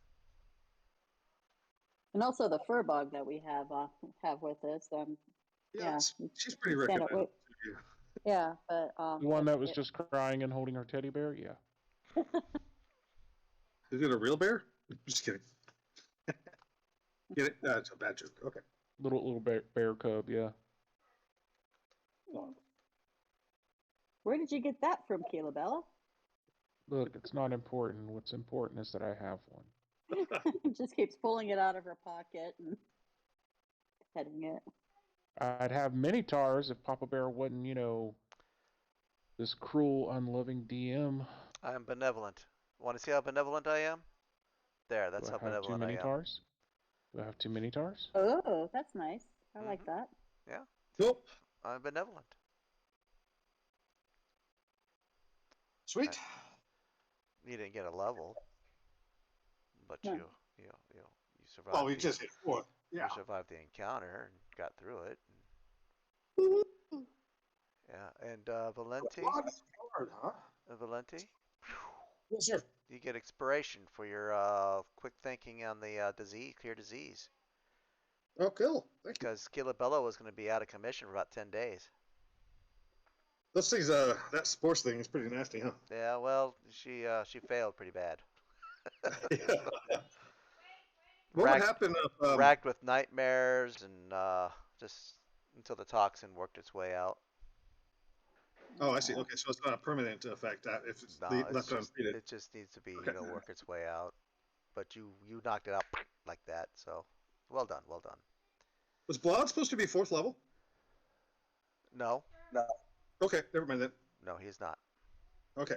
And also the fur bog that we have with us. Yeah, she's pretty recognizable. Yeah, but the one that was just crying and holding her teddy bear. Yeah. Is it a real bear? Just kidding. Get it? It's a bad joke. Okay. Little bear cub. Yeah. Where did you get that from, Keela Bella? Look, it's not important. What's important is that I have one. Just keeps pulling it out of her pocket and petting it. I'd have many tars if Papa Bear wasn't, this cruel, unloving DM. I'm benevolent. Want to see how benevolent I am? There, that's how benevolent I am. Tars? Do I have too many tars? Oh, that's nice. I like that. Yeah. Nope. I'm benevolent. Sweet. You didn't get a level, but you survived. Oh, we just hit 4. Yeah. You survived the encounter and got through it. Yeah, and Valenti. Hard, huh? Valenti. Yes, sir. You get inspiration for your quick thinking on the clear disease. Oh, cool. Thank you. Because Kilabella was going to be out of commission for about 10 days. Those things, that sports thing is pretty nasty, huh? Yeah, well, she failed pretty bad. Yeah. What would happen if, racked with nightmares and just until the toxin worked its way out. oh, I see. Okay, so it's not a permanent effect if it's No, left untreated. it just needs to be Okay. work its way out. But you knocked it out like that, so well done, well done. Was Blod supposed to be 4th level? No, Okay, never mind then. no, he's not. Okay.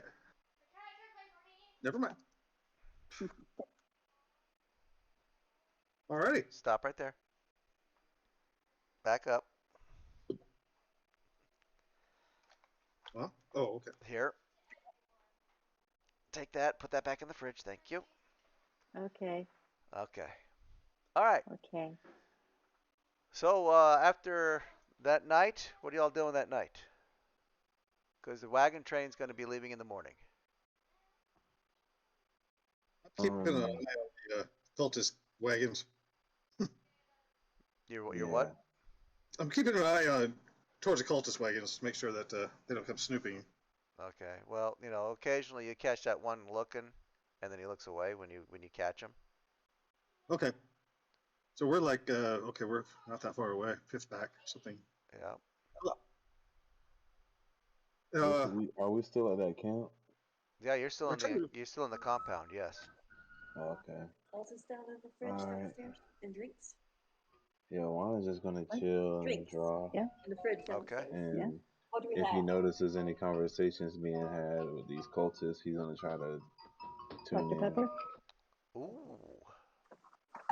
Never mind. Alrighty. Stop right there. Back up. Well, oh, okay. Here. Take that, put that back in the fridge. Thank you. Okay. Okay. All right. Okay. So after that night, what are y'all doing that night? Because the wagon train's going to be leaving in the morning. I'm keeping an eye on the cultist wagons. You're what? I'm keeping an eye on towards the cultist wagons to make sure that they don't come snooping. Okay. Well, occasionally you catch that one looking, and then he looks away when you catch him. Okay. So we're like, okay, we're not that far away. 5th back, something. Yeah. Are we still at that camp? Yeah, you're still in the compound. Yes. Okay. Cultists down in the fridge downstairs and drinks. Yeah, Juana's just gonna chill and draw. Yeah, in the fridge Okay. downstairs. And Yeah. What do we if he have? notices any conversations being had with these cultists, he's gonna try to tune Dr. in. Pepper? Ooh.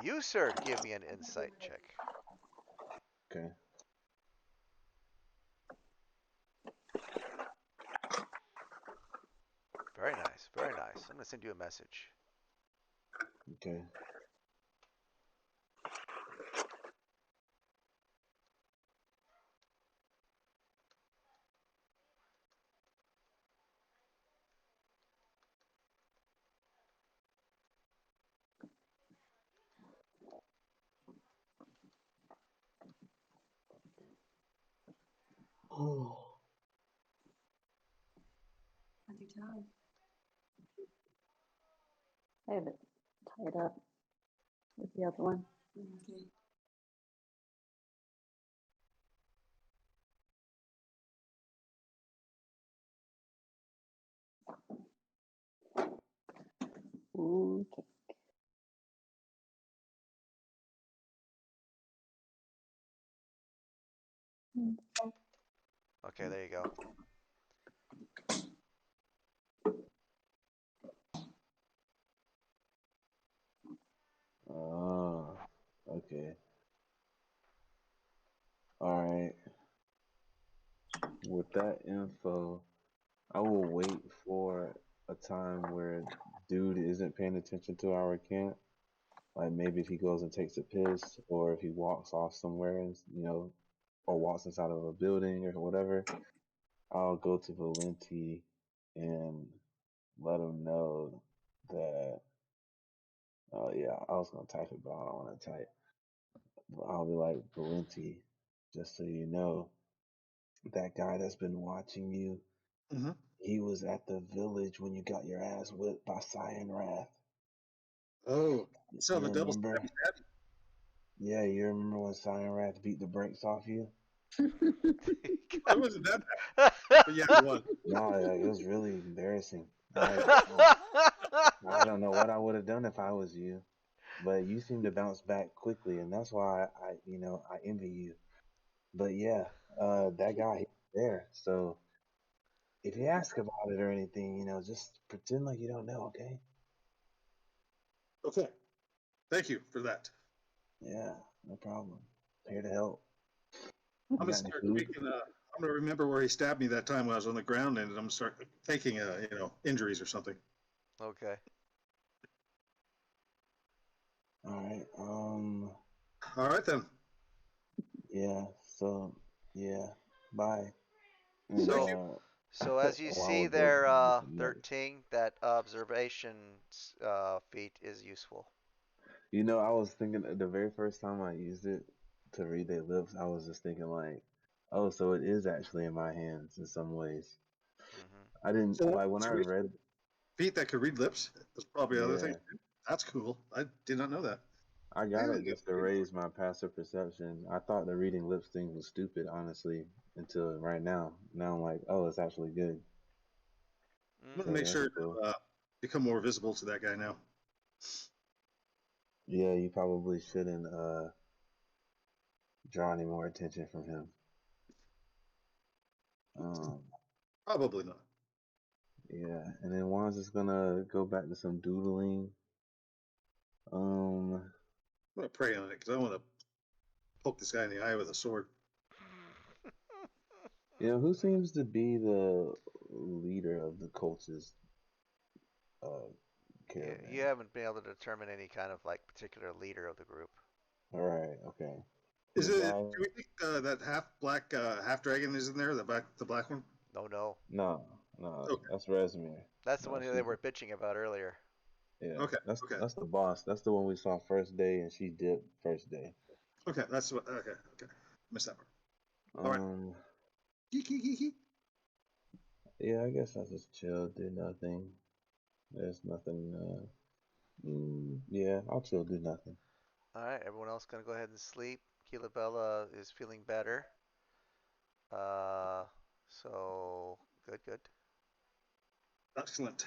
You, sir, give me an insight check. Okay. Very nice. Very nice. I'm going to send you a message. Okay. Oh. How's your tie? I have it tied up with the other one. Okay. Okay. Okay, there you go. Oh, okay. All right. With that info, I will wait for a time where dude isn't paying attention to our camp. Like maybe if he goes and takes a piss, or if he walks off somewhere, and or walks inside of a building or whatever, I'll go to Valenti and let him know that. Oh yeah, I was gonna type it, but I don't want to type. I'll be like, Valenti, just so you know, that guy that's been watching you, Mm-hmm. he was at the village when you got your ass whipped by Cyan Wrath. Oh, so You the double remember? stabby. Yeah, you remember when Cyan Wrath beat the brakes off you? It wasn't that bad, but yeah, it was. No, it was really embarrassing. I don't know what I would have done if I was you, but you seem to bounce back quickly, and that's why I envy you. But yeah, that guy he's there. So if you ask about it or anything, just pretend like you don't know, okay? Okay. Thank you for that. Yeah, no problem. Here to help. I'm gonna start thinking. I'm gonna remember where he stabbed me that time when I was on the ground, and I'm gonna start thinking, injuries or something. Okay. All right. All right then. Yeah. So yeah. Bye. So So as you Juan see was like, there, "Nice." 13, that observation feat is useful. You know, I was thinking the very first time I used it to read their lips, I was just thinking like, oh, so it is actually in my hands in some ways. Hmm I didn't So like when I read. feet that could read lips. That's probably another thing. Yeah, That's cool. I did not know that. I got Hell it just to raise my passive perception. I thought the reading lips thing was stupid, honestly, until right now. Now I'm like, oh, it's actually good. I'm So gonna make that's sure cool. to become more visible to that guy now. Yeah, you probably shouldn't draw any more attention from him. Um, Probably not. yeah, and then Juan's just gonna go back to some doodling. Um, I'm gonna pray on it because I want to poke this guy in the eye with a sword. who seems to be the leader of the cultist uh You caravan? haven't been able to determine any kind of like particular leader of the group. All right, okay. Is The it? guy? Do we think that half black half dragon is in there? The black one. No, no. No, no, Okay. that's Resume. That's the No, one who they she's were bitching about earlier. yeah. Okay. That's Okay. that's the boss. That's the one we saw first day, and she dipped first day. Okay. That's what. Okay. Okay. Missed that part. All right. Um, Hee. yeah, I guess I just chill, do nothing. There's nothing. Yeah, I'll chill, do nothing. All right, everyone else gonna go ahead and sleep. Bella is feeling better. Uh, so good. Excellent.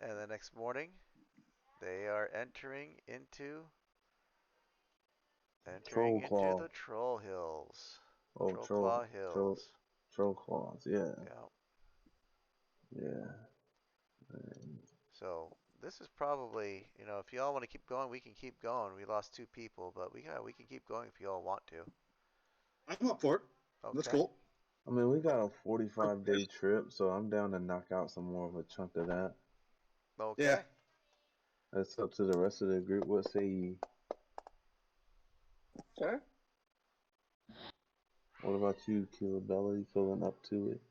And the next morning, they are entering Troll into claw. the Troll Hills. Oh, Troll Claw troll, Hills. troll claws. Yeah, Yeah. yeah. So this is probably, if you all want to keep going, we can keep going. We lost 2 people, but we can keep going if you all want to. I'm up for it. That's Okay. cool. I mean, we got a 45-day trip, so I'm down to knock out some more of a chunk of that. Okay. Yeah. That's up to the rest of the group. What say you? Sure. What about you, Bella? You feeling up to it?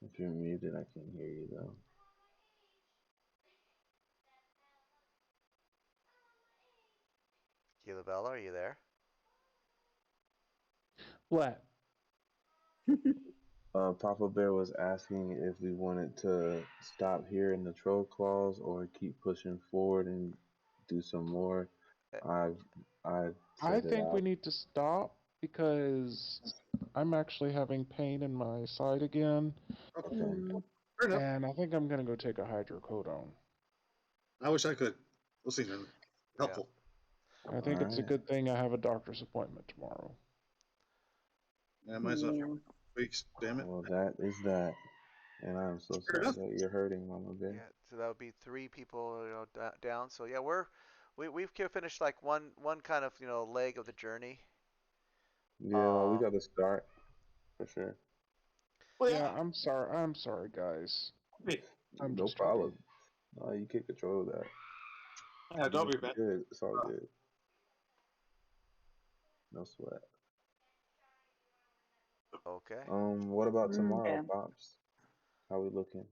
If you're muted, I can't hear you though. Bella, are you there? What? Papa Bear was asking if we wanted to stop here in the troll claws or keep pushing forward and do some more. I I set it think we out. need to stop because I'm actually having pain in my side again, Okay. Fair enough. and I think I'm gonna go take a hydrocodone. I wish I could. We'll see then. Helpful. I think it's a Alright. good thing I have a doctor's appointment tomorrow. Yeah, mine's not for weeks. Damn it. Well, that is that. And I'm so Fair sorry enough. that you're hurting, Mama Bear. Yeah. So that would be 3 people, down. So yeah, we've finished like one kind of leg of the journey. Yeah, well, we got to start for sure. Well, Yeah, I'm sorry. I'm sorry, guys. I'm No just problem. hurting. No, you can't control that. Yeah, don't be It's bad. good. It's all good. No sweat. Okay. What about tomorrow, Okay. Pops? How we looking?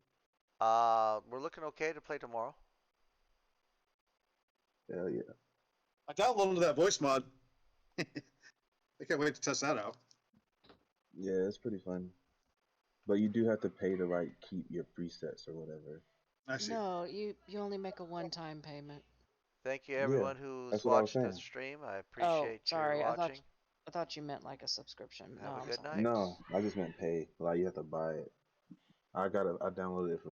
We're looking okay to play tomorrow. Hell yeah. I downloaded that voice mod. I can't wait to test that out. Yeah, it's pretty fun. But you do have to pay to like keep your presets or whatever. I see. No, you only make a one-time payment. Thank you Yeah, everyone who's that's what I was watched the saying. stream. I Oh, appreciate your sorry. watching. I thought you meant like a subscription. Have No, a I'm good sorry. night. No, I just meant pay. Like you have to buy it. I downloaded it for